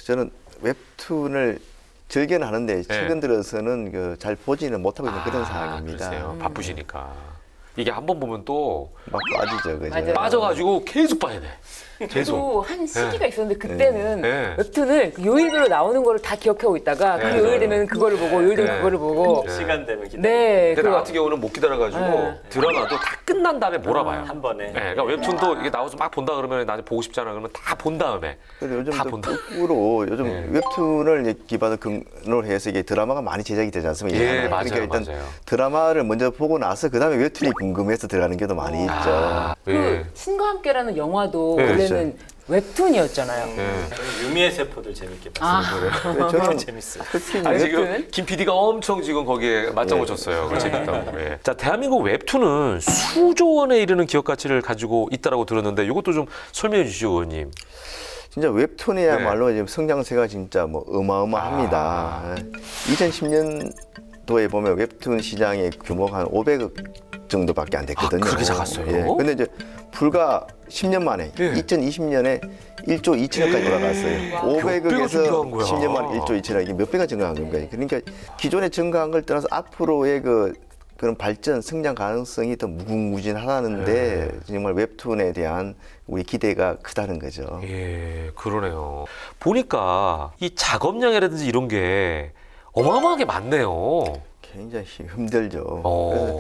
저는 웹툰을 즐겨는 하는데 최근 들어서는 잘 보지는 못하고 있는 그런 상황입니다. 글쎄요. 바쁘시니까. 이게 한 번 보면 또 막 빠지죠, 그죠? 맞아요. 빠져가지고 계속 봐야 돼. 계속. 또 한 시기가 있었는데 그때는 네. 웹툰을 그 요일별로 나오는 거를 다 기억하고 있다가 네. 그 요일 되면 그거를 보고 요일 되면 네. 그거를 보고 시간 되면 기다려. 네, 근데 나 같은 경우는 못 기다려가지고 네. 드라마도 다 끝난 다음에 몰아봐요. 한 번에. 네, 그러니까 웹툰도 이게 나와서 막 본다 그러면 나중에 보고 싶잖아. 그러면 다 본 다음에 그래서 요즘 다 또 본다. 거꾸로 요즘 네. 웹툰을 기반으로 근거로 해서 이게 드라마가 많이 제작이 되지 않습니까? 예, 맞아요, 그러니까 일단 맞아요. 드라마를 먼저 보고 나서 그다음에 웹툰이 궁금해서 들어가는 경우도 많이 있죠. 그 예. 신과 함께라는 영화도 네, 원래는 웹툰이었잖아요. 유미의 세포들 재밌게 봤어요. 근데 저는 재밌어요. 특히 아니 웹툰 지금 김 PD가 엄청 지금 거기에 맞장구 쳤어요. 그거 재밌다고. 예. 자, 대한민국 웹툰은 수조 원에 이르는 기업 가치를 가지고 있다라고 들었는데 이것도 좀 설명해 주시죠, 의원님. 진짜 웹툰이야말로 지금 성장세가 진짜 뭐 어마어마합니다. 2010년도에 보면 웹툰 시장의 규모가 한 500억 정도밖에 안 됐거든요. 그렇게 작았어요? 근데 이제 불과 10년 만에 예. 2020년에 1조 2천억까지 올라갔어요. 몇 배가 500억에서 증가한 거야. 10년 만에 1조 2천억 이게 몇 배가 증가한 건가요? 그러니까 기존에 증가한 걸 떠나서 앞으로의 그런 발전, 성장 가능성이 더 무궁무진하다는데 정말 웹툰에 대한 우리 기대가 크다는 거죠. 예, 그러네요. 보니까 이 작업량이라든지 이런 게 어마어마하게 많네요. 굉장히 힘들죠. 그래서 어.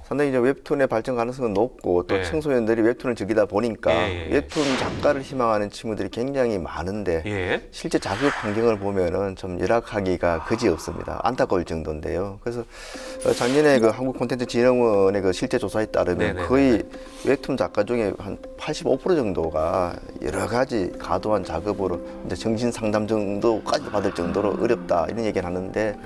상당히 이제 웹툰의 발전 가능성은 높고 또 네. 청소년들이 웹툰을 즐기다 보니까 예. 웹툰 작가를 희망하는 친구들이 굉장히 많은데 예. 실제 작업 환경을 보면은 좀 열악하기가 그지없습니다. 안타까울 정도인데요. 그래서 작년에 그 한국콘텐츠진흥원의 그 실제 조사에 따르면 네네네. 거의 웹툰 작가 중에 한 85% 정도가 여러 가지 과도한 작업으로 이제 정신 상담 정도까지 받을 정도로 어렵다 이런 얘기를 하는데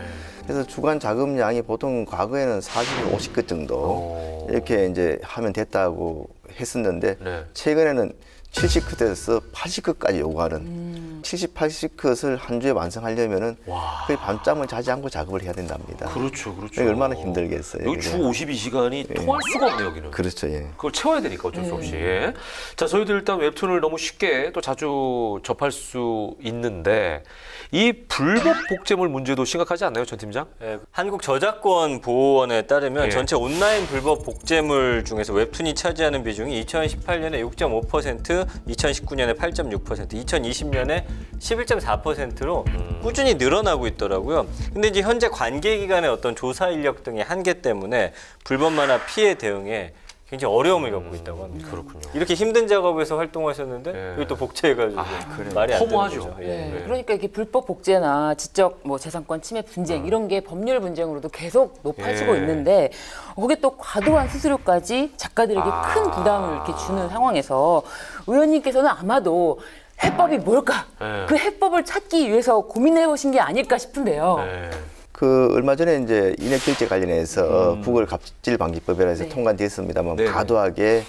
그래서 주간 작업량이 보통 과거에는 40, 50건 정도 이렇게 이제 하면 됐다고 했었는데 네. 최근에는 70컷에서 80컷까지 요구하는 70, 80컷을 한 주에 완성하려면은 와. 거의 밤잠을 자지 않고 작업을 해야 된답니다. 그렇죠, 그렇죠. 이게 얼마나 힘들겠어요. 여기 주 그게. 52시간이 통할 수가 없네요, 여기는. 그렇죠, 예. 그걸 채워야 되니까 어쩔 수 없이. 예. 자, 저희들 일단 웹툰을 너무 쉽게 또 자주 접할 수 있는데 이 불법 복제물 문제도 심각하지 않나요, 전 팀장? 예, 한국저작권보호원에 따르면 예. 전체 온라인 불법 복제물 중에서 웹툰이 차지하는 비중이 2018년에 6.5%, 2019년에 8.6%, 2020년에 11.4%로 꾸준히 늘어나고 있더라고요. 근데 이제 현재 관계기관의 어떤 조사 인력 등의 한계 때문에 불법 만화 피해 대응에 굉장히 어려움을 겪고 있다고 합니다. 그렇군요. 이렇게 힘든 작업에서 활동하셨는데 예. 이걸 또 복제해가지고 그래. 말이 안 되는 허무하죠. 거죠. 예. 네, 그러니까 이게 불법 복제나 지적 뭐 재산권 침해 분쟁 이런 게 법률 분쟁으로도 계속 높아지고 예. 있는데 거기에 또 과도한 수수료까지 작가들에게 큰 부담을 이렇게 주는 상황에서 의원님께서는 아마도 해법이 뭘까? 예. 그 해법을 찾기 위해서 고민해 보신 게 아닐까 싶은데요. 네. 얼마 전에 이제 인해 결제 관련해서 구글 갑질 방지법이라 해서 네. 통과됐습니다만 네네. 과도하게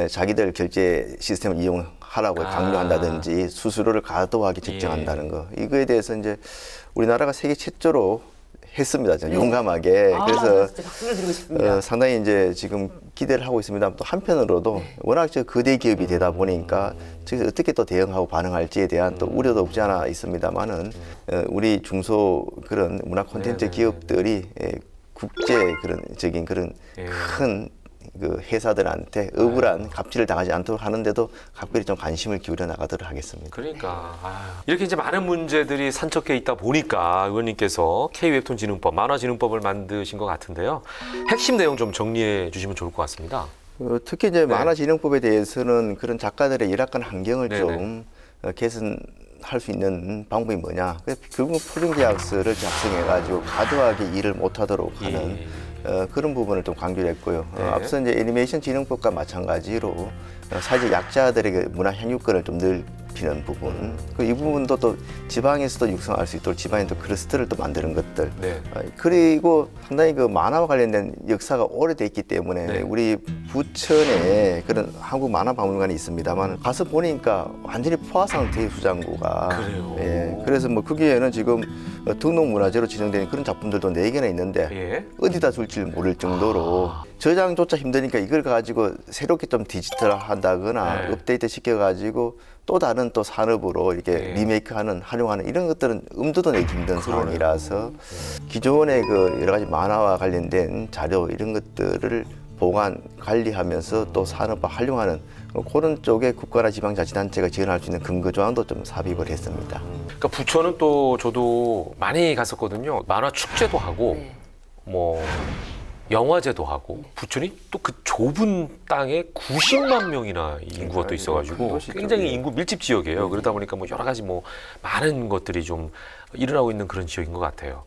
자기들 결제 시스템을 이용하라고 강요한다든지 수수료를 과도하게 책정한다는 거 이거에 대해서 이제 우리나라가 세계 최초로 했습니다. 좀 용감하게. 그래서 진짜 박수를 드리고 싶습니다. 상당히 이제 지금 기대를 하고 있습니다. 또 한편으로도 워낙 저 거대 기업이 되다 보니까 저기서 어떻게 또 대응하고 반응할지에 대한 또 우려도 없지 않아 있습니다만은 우리 중소 그런 문화 콘텐츠 기업들이 국제 그런적인 그런 큰 그 회사들한테 억울한 갑질을 당하지 않도록 하는데도 각별히 좀 관심을 기울여 나가도록 하겠습니다. 그러니까 이렇게 이제 많은 문제들이 산적해 있다 보니까 의원님께서 K-웹툰 진흥법, 만화진흥법을 만드신 것 같은데요. 핵심 내용 좀 정리해 주시면 좋을 것 같습니다. 특히 이제 만화진흥법에 대해서는 그런 작가들의 열악한 환경을 네네. 좀 개선할 수 있는 방법이 뭐냐. 결국 표준계약서를 작성해가지고 과도하게 일을 못하도록 하는 그런 부분을 좀 강조를 했고요. 네. 앞서 이제 애니메이션 진흥법과 마찬가지로 사회적 약자들에게 문화 향유권을 좀 넓히는 부분, 이 부분도 또 지방에서도 육성할 수 있도록 지방에 또 클러스터를 또 만드는 것들. 네. 그리고 상당히 그 만화와 관련된 역사가 오래돼 있기 때문에 네. 우리 부천에 그런 한국 만화박물관이 있습니다만 가서 보니까 완전히 포화 상태의 수장고가. 그래요? 예, 그래서 뭐 거기에는 지금 등록문화재로 지정된 그런 작품들도 4개나 있는데 예. 어디다 둘지 모를 정도로 저장조차 힘드니까 이걸 가지고 새롭게 좀 디지털화한다거나 네. 업데이트 시켜가지고 또 다른 또 산업으로 이렇게 네. 리메이크하는 활용하는 이런 것들은 엄두도 내기 힘든 그러네요. 상황이라서 기존의 그 여러 가지 만화와 관련된 자료 이런 것들을 보관 관리하면서 또 산업화 활용하는 그런 쪽에 국가나 지방자치단체가 지원할 수 있는 근거 조항도 좀 삽입을 했습니다. 그러니까 부천은 또 저도 많이 갔었거든요. 만화 축제도 하고 네. 뭐 영화제도 하고 부천이 또 그 좁은 땅에 90만 명이나 인구가 또 큰 있어가지고 도시죠. 굉장히 예. 인구 밀집 지역이에요. 그러다 보니까 뭐 여러 가지 뭐 많은 것들이 좀 일어나고 있는 그런 지역인 것 같아요.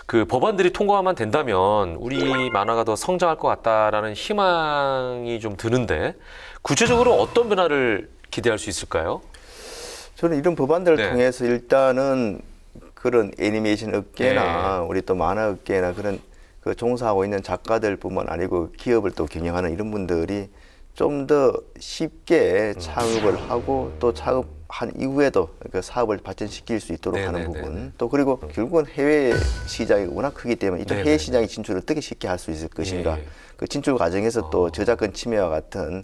그 법안들이 통과만 된다면 우리 만화가 더 성장할 것 같다라는 희망이 좀 드는데 구체적으로 어떤 변화를 기대할 수 있을까요? 저는 이런 법안들을 네. 통해서 일단은 그런 애니메이션 업계나 네. 우리 또 만화 업계나 그런 그 종사하고 있는 작가들뿐만 아니고 기업을 또 경영하는 이런 분들이 좀 더 쉽게 창업을 하고 또 창업한 이후에도 그 사업을 발전시킬 수 있도록 네, 하는 네, 부분 네, 네. 또 그리고 결국은 해외 시장이 워낙 크기 때문에 이쪽 네, 해외 네, 시장의 진출을 어떻게 쉽게 할 수 있을 것인가 예. 그 진출 과정에서 또 저작권 침해와 같은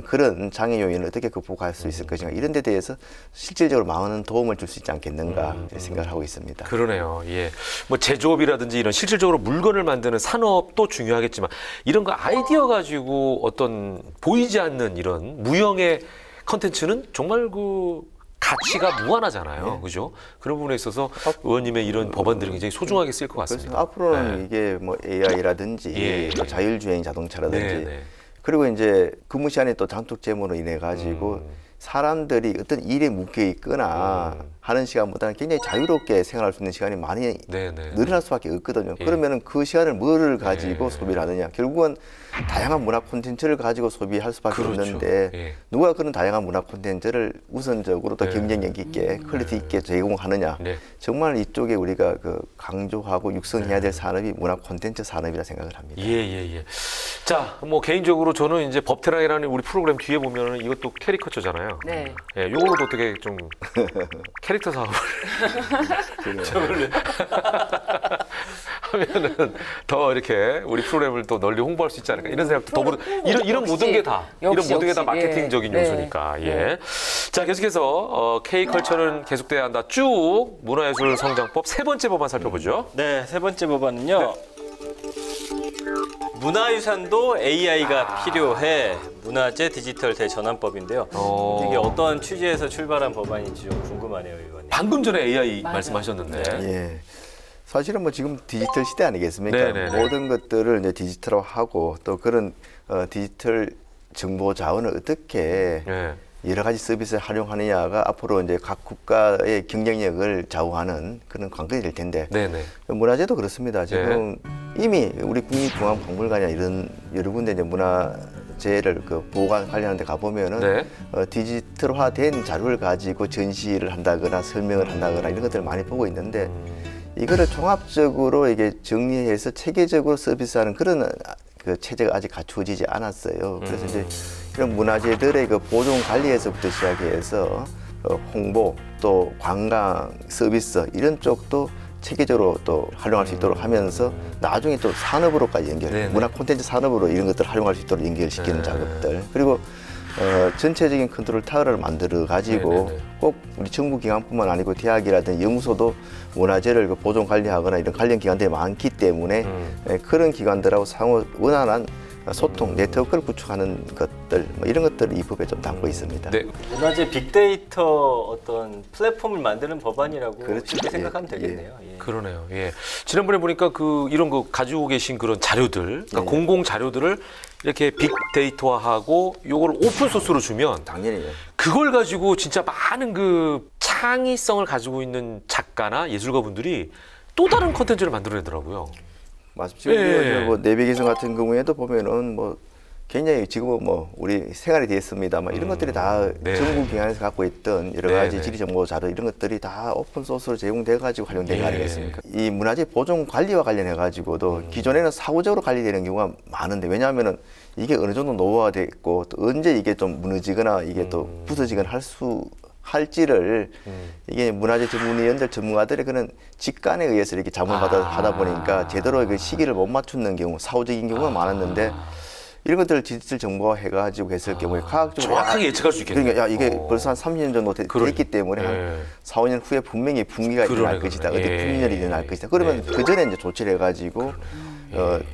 그런 장애 요인을 어떻게 극복할 수 있을 것인가 이런 데 대해서 실질적으로 많은 도움을 줄 수 있지 않겠는가 생각을 하고 있습니다. 그러네요. 예. 뭐 제조업이라든지 이런 실질적으로 물건을 만드는 산업도 중요하겠지만 이런 거 아이디어 가지고 어떤 보이지 않는 이런 무형의 컨텐츠는 정말 그 가치가 무한하잖아요. 그죠? 그런 부분에 있어서 의원님의 이런 법안들이 굉장히 소중하게 쓰일 것 그래서 같습니다. 앞으로는 네. 이게 뭐 AI라든지 예. 또 자율주행 자동차라든지 네, 네. 그리고 이제 근무 시간에 또 장tuk 제모로 인해 가지고 사람들이 어떤 일에 묶여 있거나 하는 시간보다는 굉장히 자유롭게 생활할 수 있는 시간이 많이 네, 네. 늘어날 수밖에 없거든요. 예. 그러면은 그 시간을 뭐를 가지고 예. 소비를 하느냐? 결국은 다양한 문화 콘텐츠를 가지고 소비할 수밖에 그렇죠. 없는데 예. 누가 그런 다양한 문화 콘텐츠를 우선적으로 또 네. 경쟁력 있게 퀄리티 있게 제공하느냐? 네. 정말 이쪽에 우리가 그 강조하고 육성해야 될 산업이 문화 콘텐츠 산업이라 생각을 합니다. 예, 예, 예. 자, 뭐 개인적으로 저는 이제 법태랑이라는 우리 프로그램 뒤에 보면은 이것도 캐리커처잖아요. 네. 예, 요거로도 어떻게 좀 캐릭터 사업을 저걸로 하면은 더 이렇게 우리 프로그램을 또 널리 홍보할 수 있지 않을까 이런 생각도 더불어 이런 모든 게 다 이런 역시, 모든 게 다 역시. 마케팅적인 예. 요소니까 예. 자 계속해서 K컬처는 계속돼야 한다 쭉 문화예술 성장법 세 번째 법안 살펴보죠. 네, 세 번째 법안은요. 문화유산도 AI가 필요해. 문화재 디지털 대전환법인데요. 이게 어떤 취지에서 출발한 법안인지 좀 궁금하네요, 의원님. 방금 전에 AI 맞아요. 말씀하셨는데 예. 사실은 뭐 지금 디지털 시대 아니겠습니까? 네네네. 모든 것들을 이제 디지털화하고 또 그런 디지털 정보 자원을 어떻게 예. 여러 가지 서비스를 활용하느냐가 앞으로 이제 각 국가의 경쟁력을 좌우하는 그런 관건이 될 텐데 네네. 문화재도 그렇습니다. 지금 이미 우리 국립중앙박물관이나 이런 여러 군데 이제 문화재를 그 보관 관리하는 데 가보면은 네. 디지털화된 자료를 가지고 전시를 한다거나 설명을 한다거나 이런 것들을 많이 보고 있는데 이거를 종합적으로 이게 정리해서 체계적으로 서비스하는 그런 그 체제가 아직 갖추어지지 않았어요. 그래서 이제 이런 문화재들의 그 보존 관리에서부터 시작해서 홍보 또 관광 서비스 이런 쪽도 체계적으로 또 활용할 수 있도록 하면서 나중에 또 산업으로까지 연결, 네네. 문화 콘텐츠 산업으로 이런 것들을 활용할 수 있도록 연결시키는 네. 작업들 그리고 전체적인 컨트롤 타워를 만들어 가지고 네네네. 꼭 우리 정부 기관뿐만 아니고 대학이라든지 연구소도 문화재를 그 보존 관리하거나 이런 관련 기관들이 많기 때문에 그런 기관들하고 상호 원활한 소통, 네트워크를 구축하는 것들 뭐 이런 것들을 이 법에 좀 담고 있습니다. 네. 문화재 빅데이터 어떤 플랫폼을 만드는 법안이라고 그렇죠. 쉽게 예, 생각하면 되겠네요. 예. 그러네요. 예. 지난번에 보니까 그 이런 거 가지고 계신 그런 자료들, 그러니까 네. 공공 자료들을 이렇게 빅데이터화하고 요거를 오픈 소스로 주면 당연히 그걸 가지고 진짜 많은 그 창의성을 가지고 있는 작가나 예술가분들이 또 다른 컨텐츠를 만들어내더라고요. 맞습니다. 지금 예. 뭐 내비게이션 같은 경우에도 보면은 뭐 굉장히 지금은 뭐 우리 생활이 됐습니다만 이런 것들이 다 네. 정부 기관에서 갖고 있던 여러 네, 가지 네. 지리 정보 자료 이런 것들이 다 오픈 소스로 제공돼 가지고 활용된 거 예. 아니겠습니까? 이 문화재 보존 관리와 관련해 가지고도 기존에는 사후적으로 관리되는 경우가 많은데 왜냐하면은 이게 어느 정도 노후화돼 있고 또 언제 이게 좀 무너지거나 이게 또 부서지거나 할지를 이게 문화재 전문위원들 전문가들의 그런 직관에 의해서 이렇게 자문받아 하다 보니까 제대로 그 시기를 못 맞추는 경우 사후적인 경우가 많았는데 이런 것들을 디지털 정보화 해가지고 했을 경우에 과학적으로 정확하게 예측할 수 있겠네요. 그러니까 야 이게 벌써 한 30년 정도 됐기 때문에 예. 한 4, 5년 후에 분명히 붕괴가 그러네, 일어날 것이다. 그러네. 어디 예. 분열이 일어날 것이다. 그러면 그 전에 이제 조치를 해가지고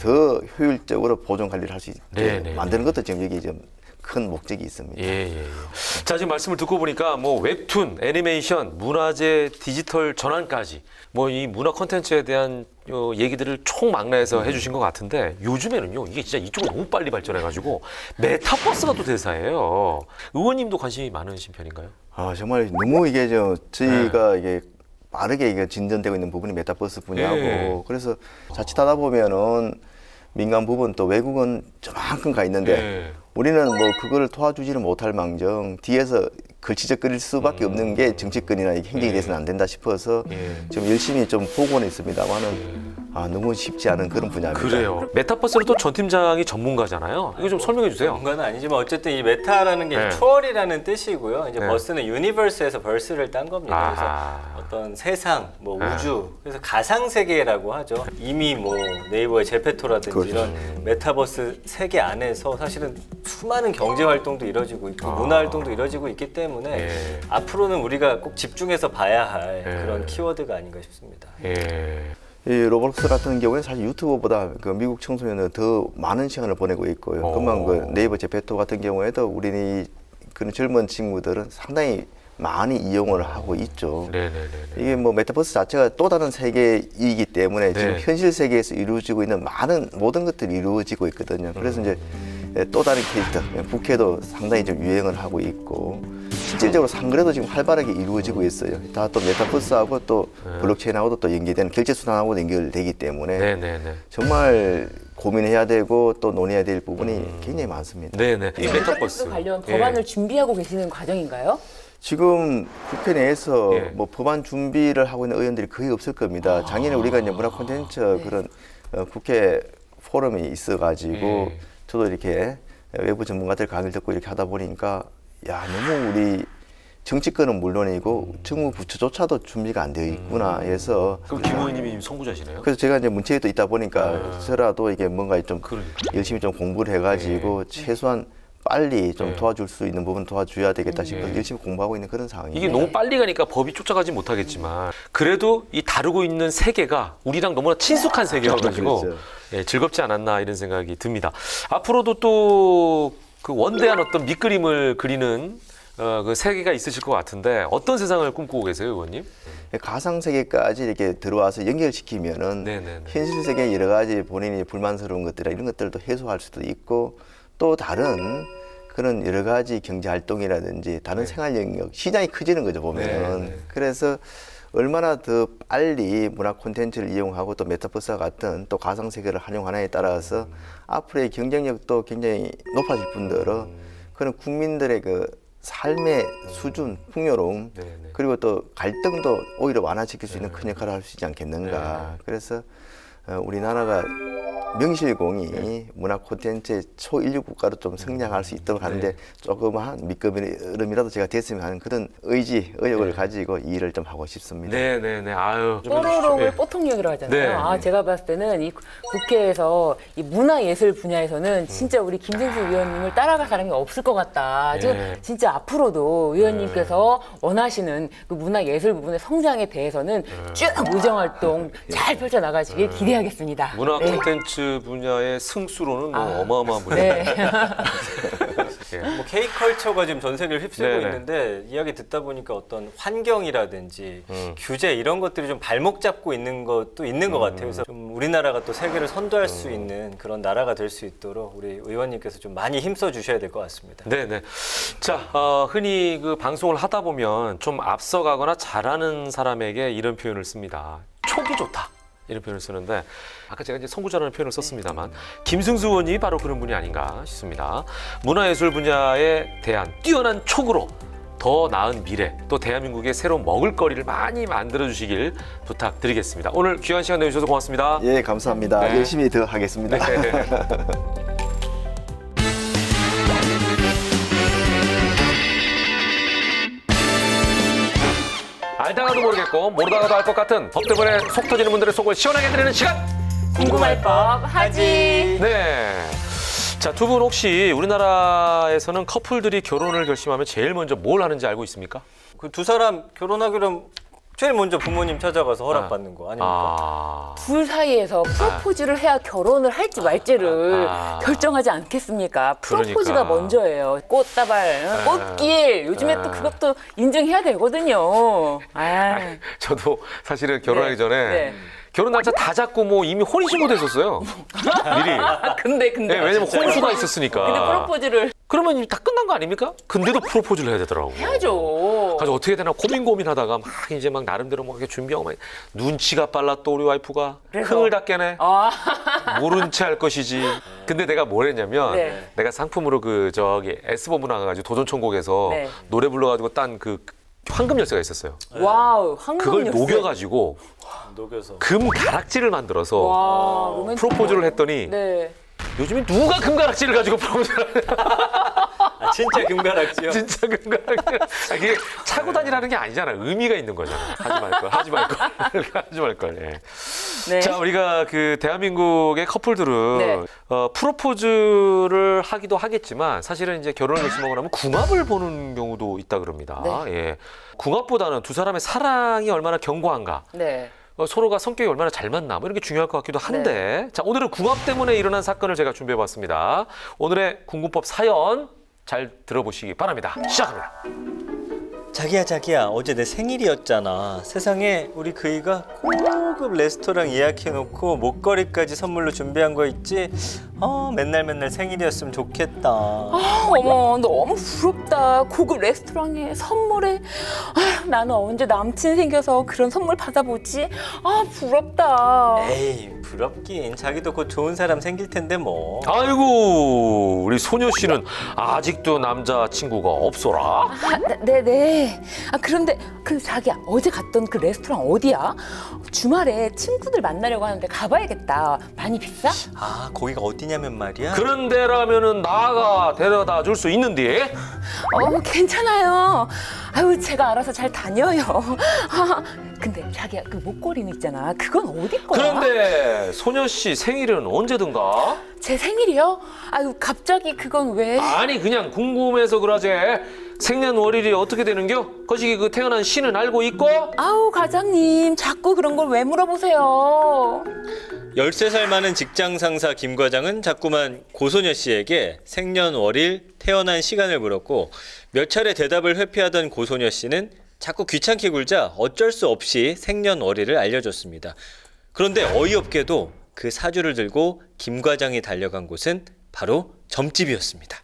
더 효율적으로 보존 관리를 할 수 있게 네, 네, 만드는 것도 지금 여기 좀 큰 목적이 있습니다. 예. 자, 지금 말씀을 듣고 보니까 뭐 웹툰, 애니메이션, 문화재 디지털 전환까지 뭐 이 문화 콘텐츠에 대한 얘기들을 총망라해서 해주신 것 같은데 요즘에는요 이게 진짜 이쪽으로 너무 빨리 발전해가지고 메타버스가 또 대사예요. 의원님도 관심이 많으신 편인가요? 아 정말 너무 이게 저희가 이게 빠르게 이게 진전되고 있는 부분이 메타버스 분야고 예. 그래서 자칫하다 보면은 민간 부분 또 외국은 저만큼 가 있는데 예. 우리는 뭐 그거를 도와주지는 못할 망정 뒤에서 걸치적거릴 수밖에 없는 게 정치권이나 이게 행정이 돼서는 안 된다 싶어서 좀 열심히 좀 보고는 있습니다만은 너무 쉽지 않은 그런 분야입니다. 그래요. 메타버스는 또 전 팀장이 전문가잖아요. 이거 좀 설명해 주세요. 뭔가는 아니지만 어쨌든 이 메타라는 게 네. 초월이라는 뜻이고요. 이제 네. 버스는 유니버스에서 벌스를 딴 겁니다. 아하. 그래서 어떤 세상, 뭐 우주, 그래서 가상 세계라고 하죠. 이미 뭐 네이버의 제페토라든지 그렇죠. 이런 메타버스 세계 안에서 사실은 수많은 경제 활동도 이루어지고 있고 문화 활동도 이루어지고 있기 때문에 예. 앞으로는 우리가 꼭 집중해서 봐야 할 예. 그런 키워드가 아닌가 싶습니다. 예. 이 로블록스 같은 경우에는 사실 유튜버보다 그 미국 청소년은 더 많은 시간을 보내고 있고요. 금방 그 네이버 제페토 같은 경우에도 우리 그런 젊은 친구들은 상당히 많이 이용을 하고 있죠. 네네네. 이게 뭐 메타버스 자체가 또 다른 세계이기 때문에 지금 네. 현실 세계에서 이루어지고 있는 많은 모든 것들이 이루어지고 있거든요. 그래서 이제 또 다른 캐릭터, 국회도 상당히 좀 유행을 하고 있고 실질적으로 상거래도 지금 활발하게 이루어지고 있어요. 다 또 메타버스하고 또 블록체인하고도 또 연계되는 결제 수단하고도 연결되기 때문에 네네네. 정말 고민해야 되고 또 논의해야 될 부분이 굉장히 많습니다. 네네. 이 메타버스 관련 예. 법안을 준비하고 계시는 과정인가요? 지금 국회 내에서 예. 뭐 법안 준비를 하고 있는 의원들이 거의 없을 겁니다. 작년에 우리가 이제 문화 콘텐츠 그런 국회 포럼이 있어가지고 예. 저도 이렇게 외부 전문가들 강의를 듣고 이렇게 하다 보니까 야 너무 우리 정치권은 물론이고 정부 부처조차도 준비가 안 되어 있구나 해서 그럼 김 의원님이 선구자시네요? 그래서 제가 이제 문체에 또 있다 보니까 저라도 이게 뭔가 좀 그러니까. 열심히 좀 공부를 해가지고 최소한 빨리 좀 네. 도와줄 수 있는 부분 도와줘야 되겠다 싶어서 열심히 공부하고 있는 그런 상황입니다. 이게 너무 빨리 가니까 법이 쫓아가지 못하겠지만 그래도 이 다루고 있는 세계가 우리랑 너무나 친숙한 세계여가지고 그렇죠. 예, 즐겁지 않았나 이런 생각이 듭니다. 앞으로도 또 그 원대한 어떤 밑그림을 그리는 그 세계가 있으실 것 같은데 어떤 세상을 꿈꾸고 계세요, 의원님? 가상 세계까지 이렇게 들어와서 연결시키면은 네네네. 현실 세계 여러 가지 본인이 불만스러운 것들 이런 것들도 해소할 수도 있고 또 다른 그런 여러 가지 경제 활동이라든지 다른 생활 영역 시장이 커지는 거죠 보면은. 네. 그래서 얼마나 더 빨리 문화 콘텐츠를 이용하고 또 메타버스와 같은 또 가상 세계를 활용하느냐에 따라서 앞으로의 경쟁력도 굉장히 높아질 뿐더러 그런 국민들의 그 삶의 수준, 풍요로움 네네. 그리고 또 갈등도 오히려 완화시킬 수 있는 큰 역할을 할 수 있지 않겠는가. 그래서 우리나라가 명실공히 문화 콘텐츠의 초일류 국가로 좀 성장할 수 있도록 하는데 조그마한 밑거름이라도 제가 됐으면 하는 그런 의지, 의욕을 가지고 이 일을 좀 하고 싶습니다. 네네네. 아유. 좀 뽀로롱을 해주십시오. 뽀통력이라고 하잖아요. 네. 제가 봤을 때는 이 국회에서 이 문화예술 분야에서는 진짜 우리 김진수 의원님을 따라갈 사람이 없을 것 같다. 지금 네. 진짜 앞으로도 의원님께서 원하시는 그 문화예술 부분의 성장에 대해서는 쭉 의정활동 잘 펼쳐나가시길 기대하겠습니다. 문화 네. 콘텐츠 분야의 승수로는 뭐 어마어마한 분야예요. 네. 예. 뭐 K컬처가 지금 전 세계를 휩쓸고 네네. 있는데 이야기 듣다 보니까 어떤 환경이라든지 규제 이런 것들이 좀 발목 잡고 있는 것도 있는 것 같아요. 그래서 좀 우리나라가 또 세계를 선도할 수 있는 그런 나라가 될 수 있도록 우리 의원님께서 좀 많이 힘써 주셔야 될 것 같습니다. 네네. 자, 흔히 그 방송을 하다 보면 좀 앞서가거나 잘하는 사람에게 이런 표현을 씁니다. 촉이 좋다. 이런 표현을 쓰는데 아까 제가 이제 선구자라는 표현을 썼습니다만 김승수 의원이 바로 그런 분이 아닌가 싶습니다. 문화예술 분야에 대한 뛰어난 촉으로 더 나은 미래, 또 대한민국의 새로운 먹을거리를 많이 만들어주시길 부탁드리겠습니다. 오늘 귀한 시간 내주셔서 고맙습니다. 예, 감사합니다. 네. 열심히 더 하겠습니다. 네. 알다가도 모르겠고 모르다가도 알 것 같은 법 때문에 속 터지는 분들의 속을 시원하게 해드리는 시간! 궁금할 법 하지. 네. 자, 두 분 혹시 우리나라에서는 커플들이 결혼을 결심하면 제일 먼저 뭘 하는지 알고 있습니까? 그 두 사람 결혼하기로 제일 먼저 부모님 찾아가서 허락받는 거 아닙니까? 둘 사이에서 프로포즈를 해야 결혼을 할지 말지를 결정하지 않겠습니까? 프로포즈가 그러니까. 먼저예요. 꽃다발, 꽃길. 요즘에 또 그것도 인증해야 되거든요. 저도 사실은 결혼하기 전에 네. 결혼 날짜 다 잡고 뭐 이미 혼인신고도 했었어요. 미리. 근데. 네, 왜냐면 혼수가 있었으니까. 근데 프로포즈를 그러면 이미 다 끝난 거 아닙니까? 근데도 프로포즈를 해야 되더라고. 해야죠. 그래서 어떻게 되나 고민하다가 막 이제 막 나름대로 막 이렇게 준비하고 막 눈치가 빨라 또 우리 와이프가 그래서? 흥을 다 깨네. 모른 채 할 것이지. 근데 내가 뭘 했냐면 네. 내가 상품으로 그 저기 S본부 나가가지고 도전천국에서 네. 노래 불러가지고 딴 그 황금 열쇠가 있었어요. 와우, 황금 그걸 열쇠. 녹여가지고 녹여서. 금 가락지를 만들어서 와, 로맨틱하다. 프로포즈를 했더니 네. 요즘에 누가 금 가락지를 가지고 프로포즈를 하냐. 아, 진짜 금가락지요? 진짜 금가락지. 그게 차고 다니라는 게 아니잖아. 의미가 있는 거잖아. 하지 말 걸. 예. 네. 자, 우리가 그 대한민국의 커플들은 네. 프로포즈를 하기도 하겠지만 사실은 이제 결혼을 결심하고 나면 궁합을 보는 경우도 있다 그럽니다. 네. 예. 궁합보다는 두 사람의 사랑이 얼마나 견고한가. 네. 서로가 성격이 얼마나 잘 맞나 뭐 이런 게 중요할 것 같기도 한데 자, 오늘은 궁합 때문에 일어난 사건을 제가 준비해봤습니다. 오늘의 궁금법 사연 잘 들어보시기 바랍니다. 시작합니다. 자기야 어제 내 생일이었잖아. 세상에 우리 그이가 고급 레스토랑 예약해놓고 목걸이까지 선물로 준비한 거 있지? 맨날 생일이었으면 좋겠다. 어머, 너무 부럽다. 고급 레스토랑에 선물에. 나는 언제 남친 생겨서 그런 선물 받아보지? 부럽다. 에이 부럽긴. 자기도 곧 좋은 사람 생길 텐데 뭐. 아이고 우리 소녀 씨는 아직도 남자친구가 없어라? 네네. 그런데 자기야, 어제 갔던 그 레스토랑 어디야? 주말에 친구들 만나려고 하는데 가봐야겠다. 많이 비싸? 거기가 어디냐면 말이야. 그런 데라면은 나가 데려다 줄 수 있는데. 괜찮아요. 제가 알아서 잘 다녀요. 근데 자기야, 그 목걸이는 있잖아. 그건 어디 거야? 그런데 소녀 씨 생일은 언제든가? 제 생일이요? 갑자기 그건 왜? 아니 그냥 궁금해서 그러지. 생년월일이 어떻게 되는겨? 거시기 그 태어난 시는 알고 있고? 과장님, 자꾸 그런 걸 왜 물어보세요? 13살 많은 직장 상사 김 과장은 자꾸만 고소녀 씨에게 생년월일, 태어난 시간을 물었고 몇 차례 대답을 회피하던 고소녀 씨는 자꾸 귀찮게 굴자 어쩔 수 없이 생년월일을 알려줬습니다. 그런데 어이없게도 그 사주를 들고 김 과장이 달려간 곳은 바로 점집이었습니다.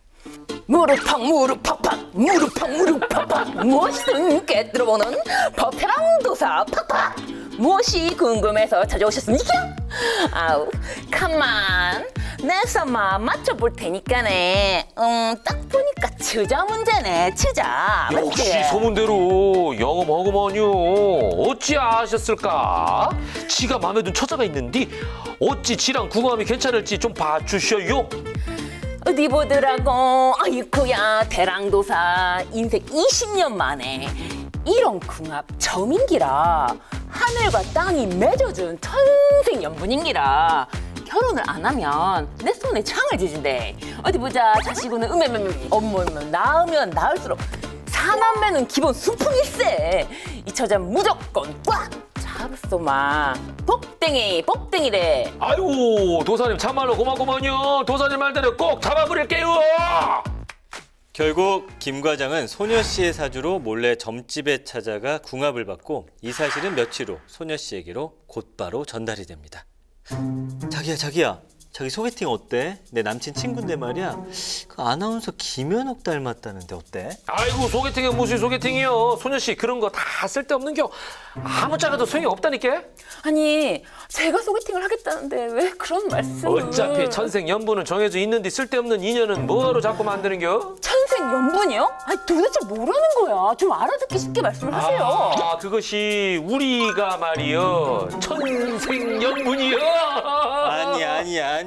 무릎팍 무릎팍팍 무릎팍 무엇이든 깨뜨려보는 버테랑도사 팍팍. 무엇이 궁금해서 찾아오셨습니까? 컴만, 내서 맞춰볼 테니까네. 딱 보니까 치자 문제네. 치자. 역시 소문대로 영험하구먼요. 어찌 아셨을까? 지가 마음에 든 처자가 있는데 어찌 지랑 궁합이 괜찮을지 좀 봐주셔요. 어디 보더라고. 아이쿠야, 대랑도사 인생 20년 만에 이런 궁합 처음인기라. 하늘과 땅이 맺어준 천생연분인기라. 결혼을 안 하면 내 손에 창을 지진대. 어디 보자. 자식은 어머면 낳으면 낳을수록 사남매는 기본 순풍일세. 이 처자 무조건 꽉 잡았소마. 복댕이래. 아이고 도사님 참말로 고맙구먼요. 도사님 말대로 꼭 잡아버릴게요. 결국 김 과장은 소녀 씨의 사주로 몰래 점집에 찾아가 궁합을 받고 이 사실은 며칠 후 소녀 씨에게로 곧바로 전달이 됩니다. 자기야 자기 소개팅 어때? 내 남친 친구인데 말이야. 그 아나운서 김연옥 닮았다는데 어때? 아이고 소개팅이 무슨 소개팅이요. 소녀씨 그런 거 다 쓸데없는 겨. 아무짝에도 소용이 없다니까. 아니 제가 소개팅을 하겠다는데 왜 그런 말씀을? 어차피 천생연분은 정해져 있는데 쓸데없는 인연은 뭐하러 자꾸 만드는겨? 천생연분이요? 아니 도대체 뭐라는 거야? 좀 알아듣기 쉽게 말씀을 하세요. 아, 그것이 우리가 말이여 천생연분이여.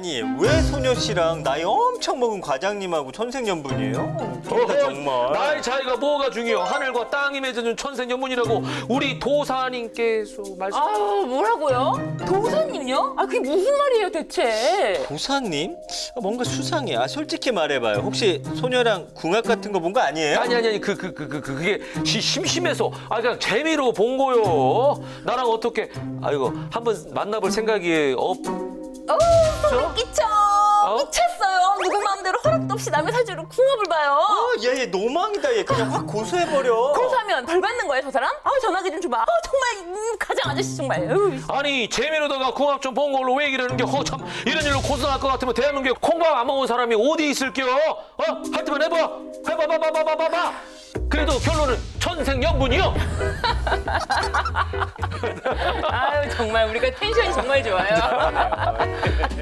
아니. 왜 소녀 씨랑 나이 엄청 먹은 과장님하고 천생연분이에요? 정말. 나이 차이가 뭐가 중요? 하늘과 땅이 맺어준 천생연분이라고 우리 도사님께서 말씀. 아유 뭐라고요? 도사님요? 아 그게 무슨 말이에요 대체? 도사님? 뭔가 수상해. 솔직히 말해봐요. 혹시 소녀랑 궁합 같은 거 본 거 아니에요? 아니 그게 심심해서 그냥 재미로 본 거요. 나랑 어떻게 아이고 한번 만나볼 생각이 소름 끼쳐. 미쳤어요. 누구 마음대로 허락도 없이 남의 사주로 궁합을 봐요. 얘 노망이다. 얘 그냥 확 고소해버려. 그렇다면 벌 받는 거예요 저 사람? 전화기 좀 줘봐. 정말 가장 아저씨 정말. 아니 재미로다가 궁합 좀 본 걸로 왜 얘기를 하는 게 참 이런 일로 고소할 것 같으면 대한민국에 콩밥 안 먹은 사람이 어디 있을게요? 할 때만 해봐. 그래도 결론은 천생연분이요. 아유 정말 우리가 텐션이 정말 좋아요.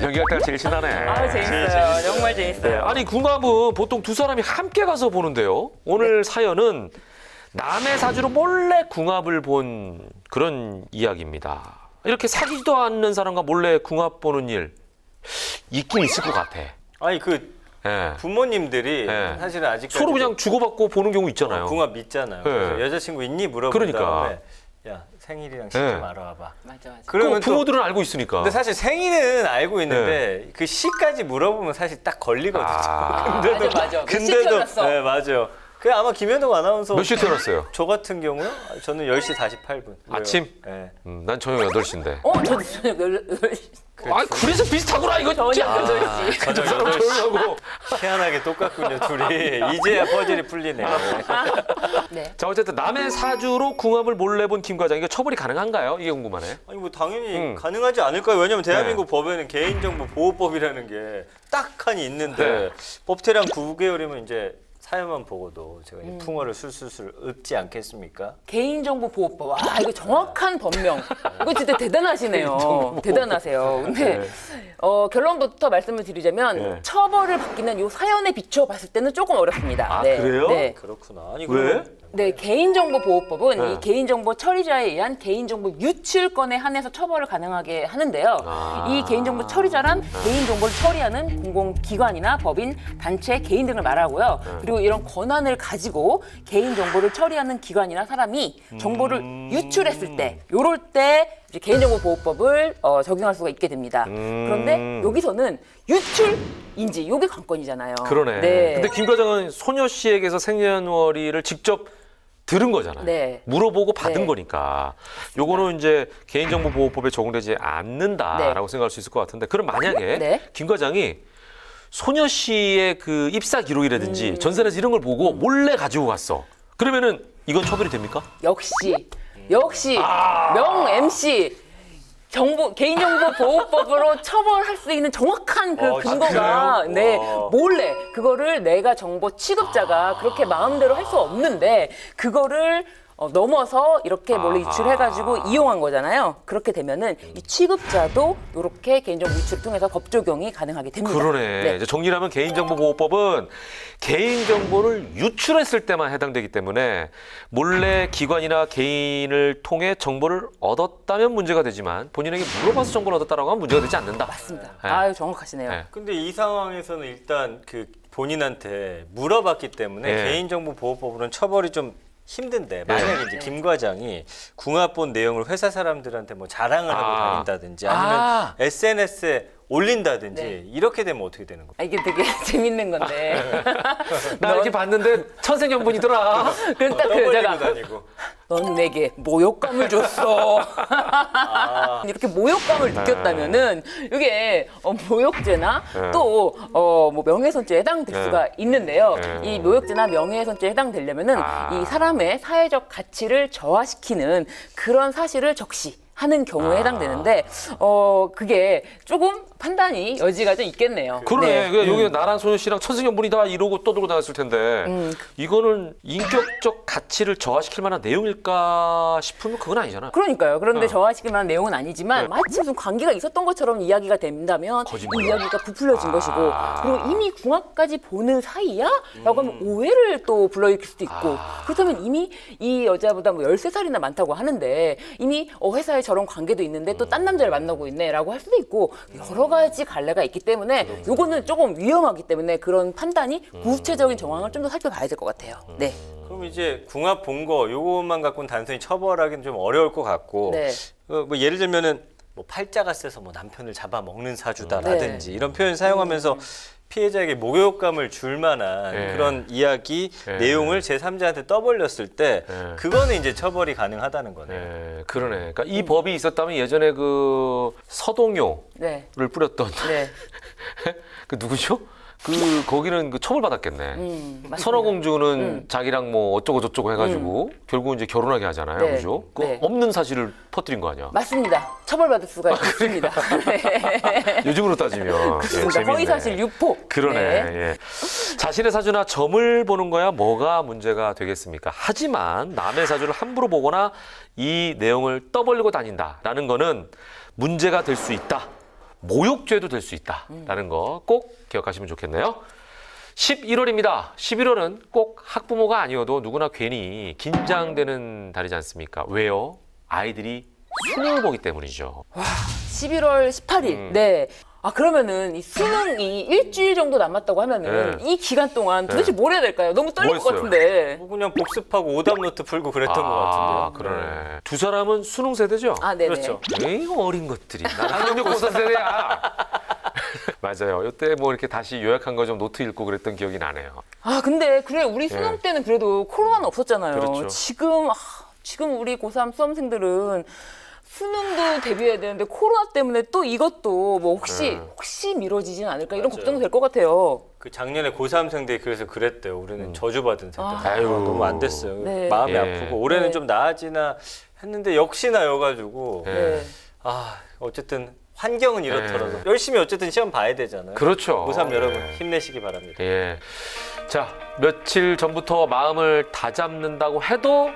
연기할 때가 제일 신나네. 아유 재밌어요. 정말 재밌어요. 아니 궁합은 보통 두 사람이 함께 가서 보는데요. 오늘 사연은 남의 사주로 몰래 궁합을 본 그런 이야기입니다. 이렇게 사귀지도 않는 사람과 몰래 궁합 보는 일 있긴 있을 것 같아. 아니 예. 부모님들이 네. 사실은 아직까지 서로 그냥 주고받고 보는 경우 있잖아요. 궁합 믿잖아요. 네. 그래서 여자친구 있니 물어본 그러니까. 다음에 야 생일이랑 시좀 네. 알아와봐. 맞아. 그러면 그 부모들은 알고 있으니까. 근데 사실 생일은 알고 있는데 그 시까지 물어보면 사실 딱 걸리거든요. 맞아. 몇 시에 태어났어? 네 맞아요. 그 아마 김현동 아나운서 몇 시에 태어났어요? 저 같은 경우요? 저는 10시 48분. 아침? 네. 난 저녁 8시인데. 저도 저녁 10시. 그래서 비슷하구나 이거. 저녁 진짜. 8시. 저녁 저 8시. 조용하고. 희한하게 똑같군요 둘이. 이제야 퍼즐이 풀리네. 네. 자 어쨌든 남의 사주로 궁합을 몰래 본 김 과장 이거 처벌이 가능한가요? 이게 궁금하네. 아니 뭐 당연히 가능하지 않을까요? 왜냐면 대한민국 법에는 개인정보보호법이라는 게 딱 칸이 있는데 네. 법태랑 9개월이면 이제 사연만 보고도 제가 이제 풍어를 술술술 읊지 않겠습니까? 개인정보보호법. 와 이거 정확한 법명. 이거 진짜 대단하시네요. 대단하세요. 근데 결론부터 말씀을 드리자면 네. 처벌을 받기는 이 사연에 비추어 봤을 때는 조금 어렵습니다. 그래요? 네. 그렇구나. 아니 왜? 그러면 네, 개인정보보호법은 네. 이 개인정보 처리자에 의한 개인정보 유출건에 한해서 처벌을 가능하게 하는데요. 이 개인정보 처리자란 개인정보를 처리하는 공공기관이나 법인, 단체, 개인 등을 말하고요. 그리고 이런 권한을 가지고 개인정보를 처리하는 기관이나 사람이 정보를 유출했을 때, 요럴 때 이제 개인정보보호법을 적용할 수가 있게 됩니다. 그런데 여기서는 유출인지 요게 관건이잖아요. 그러네. 네. 근데 김 과장은 소녀 씨에게서 생년월일을 직접 들은 거잖아요. 네. 물어보고 받은 네. 거니까. 요거는 이제 개인정보보호법에 적용되지 않는다라고 네. 생각할 수 있을 것 같은데 그럼 만약에 네. 김 과장이 소녀 씨의 그 입사 기록이라든지 전세라든지 이런 걸 보고 몰래 가지고 갔어. 그러면은 이건 처벌이 됩니까? 역시 명 MC 개인정보보호법으로 처벌할 수 있는 정확한 그 근거가 그래요? 네 와. 몰래 그거를 내가 정보 취급자가 그렇게 마음대로 할 수 없는데 그거를 넘어서 이렇게 몰래 유출해가지고 이용한 거잖아요. 그렇게 되면은 이 취급자도 이렇게 개인정보 유출을 통해서 법 적용이 가능하게 됩니다. 그러네. 네. 이제 정리를 하면 개인정보보호법은 개인정보를 유출했을 때만 해당되기 때문에 몰래 기관이나 개인을 통해 정보를 얻었다면 문제가 되지만 본인에게 물어봐서 정보를 얻었다라고 하면 문제가 되지 않는다. 맞습니다. 네. 아유 정확하시네요. 네. 근데 이 상황에서는 일단 그 본인한테 물어봤기 때문에 네. 개인정보보호법으로는 처벌이 좀 힘든데 만약에 이제 김 과장이 궁합 본 내용을 회사 사람들한테 뭐 자랑을 하고 다닌다든지 아니면 SNS에 올린다든지 네. 이렇게 되면 어떻게 되는 거예요? 이게 되게 재밌는 건데. 나 이렇게 봤는데 천생연분이더라. 그럼 딱 떠벌리고 제가 다니고. 넌 내게 모욕감을 줬어. 이렇게 모욕감을 느꼈다면은 이게 모욕죄나 또 뭐 명예훼손죄에 해당될 수가 있는데요. 이 모욕죄나 명예훼손죄에 해당되려면은 이 사람의 사회적 가치를 저하시키는 그런 사실을 적시 하는 경우에 해당되는데 그게 조금 판단이 여지가 좀 있겠네요. 그러네. 여기 나랑 소연 씨랑 천생연분이다 이러고 떠들고 다녔을 텐데 이거는 인격적 가치를 저하시킬 만한 내용일까 싶으면 그건 아니잖아. 그러니까요. 그런데 저하시킬 만한 내용은 아니지만 네. 마치 무슨 관계가 있었던 것처럼 이야기가 된다면 거짓말. 이 이야기가 부풀려진 것이고 그리고 이미 궁합까지 보는 사이야? 라고 하면 오해를 또 불러일으킬 수도 있고 그렇다면 이미 이 여자보다 뭐 13살이나 많다고 하는데 이미 회사에 저런 관계도 있는데 또 딴 남자를 만나고 있네 라고 할 수도 있고 여러 가지 갈래가 있기 때문에 요거는 조금 위험하기 때문에 그런 판단이 구체적인 정황을 좀 더 살펴봐야 될 것 같아요. 네. 그럼 이제 궁합 본 거 요것만 갖고는 단순히 처벌하기는 좀 어려울 것 같고 네. 뭐 예를 들면은 뭐 팔자가 세서 뭐 남편을 잡아먹는 사주다라든지 이런 표현 사용하면서 피해자에게 모욕감을 줄 만한 네. 그런 이야기 네. 내용을 제3자한테 떠벌렸을 때 네. 그거는 이제 처벌이 가능하다는 거네요. 네, 그러네. 그러니까 이 법이 있었다면 예전에 그 서동요를 네. 뿌렸던 네. 그 누구죠? 거기는 그 처벌받았겠네. 맞습니다. 선어공주는 자기랑 뭐 어쩌고 저쩌고 해가지고 결국 이제 결혼하게 하잖아요, 네. 그죠? 그 네. 없는 사실을 퍼뜨린 거 아니야? 맞습니다. 처벌받을 수가 있습니다. 네. 요즘으로 따지면 그렇습니다. 허위사실 유포. 그러네. 네. 예. 자신의 사주나 점을 보는 거야 뭐가 문제가 되겠습니까? 하지만 남의 사주를 함부로 보거나 이 내용을 떠벌리고 다닌다라는 거는 문제가 될 수 있다. 모욕죄도 될 수 있다라는 거 꼭 기억하시면 좋겠네요. 11월입니다. 11월은 꼭 학부모가 아니어도 누구나 괜히 긴장되는 달이지 않습니까? 왜요? 아이들이 수능을 보기 때문이죠. 11월 18일. 네. 그러면은 이 수능이 일주일 정도 남았다고 하면은 네. 이 기간 동안 도대체 뭘 해야 될까요? 너무 떨릴 뭐 것 했어요? 같은데. 뭐 그냥 복습하고 오답 노트 풀고 그랬던 것 같은데요. 그러네. 두 사람은 수능 세대죠? 네네. 그렇죠. 에이, 어린 것들이. 나는 학력고사 세대야. 맞아요. 이때 뭐 이렇게 다시 요약한 거 좀 노트 읽고 그랬던 기억이 나네요. 근데 그래 우리 수능 때는 그래도 코로나는 없었잖아요. 그렇죠. 지금 우리 고3 수험생들은 수능도 대비해야 되는데 코로나 때문에 또 이것도 뭐 혹시 미뤄지진 않을까 이런 맞아요. 걱정도 될 것 같아요. 그 작년에 고3생들이 그래서 그랬대요. 우리는 저주받은 세대. 아유. 너무 안 됐어요. 네. 마음이 예. 아프고 올해는 네. 좀 나아지나 했는데 역시나 여가지고 네. 어쨌든 환경은 이렇더라도 열심히 어쨌든 시험 봐야 되잖아요. 그렇죠. 고3 여러분 힘내시기 바랍니다. 예. 자, 며칠 전부터 마음을 다잡는다고 해도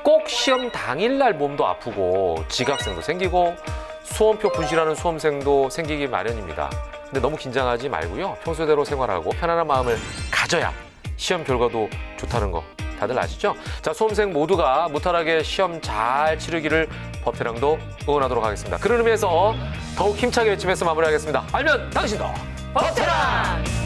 꼭 시험 당일날 몸도 아프고 지각생도 생기고 수험표 분실하는 수험생도 생기기 마련입니다. 근데 너무 긴장하지 말고요. 평소대로 생활하고 편안한 마음을 가져야 시험 결과도 좋다는 거 다들 아시죠? 자, 수험생 모두가 무탈하게 시험 잘 치르기를 법태랑도 응원하도록 하겠습니다. 그런 의미에서 더욱 힘차게 외치면서 마무리하겠습니다. 알면 당신도 법태랑!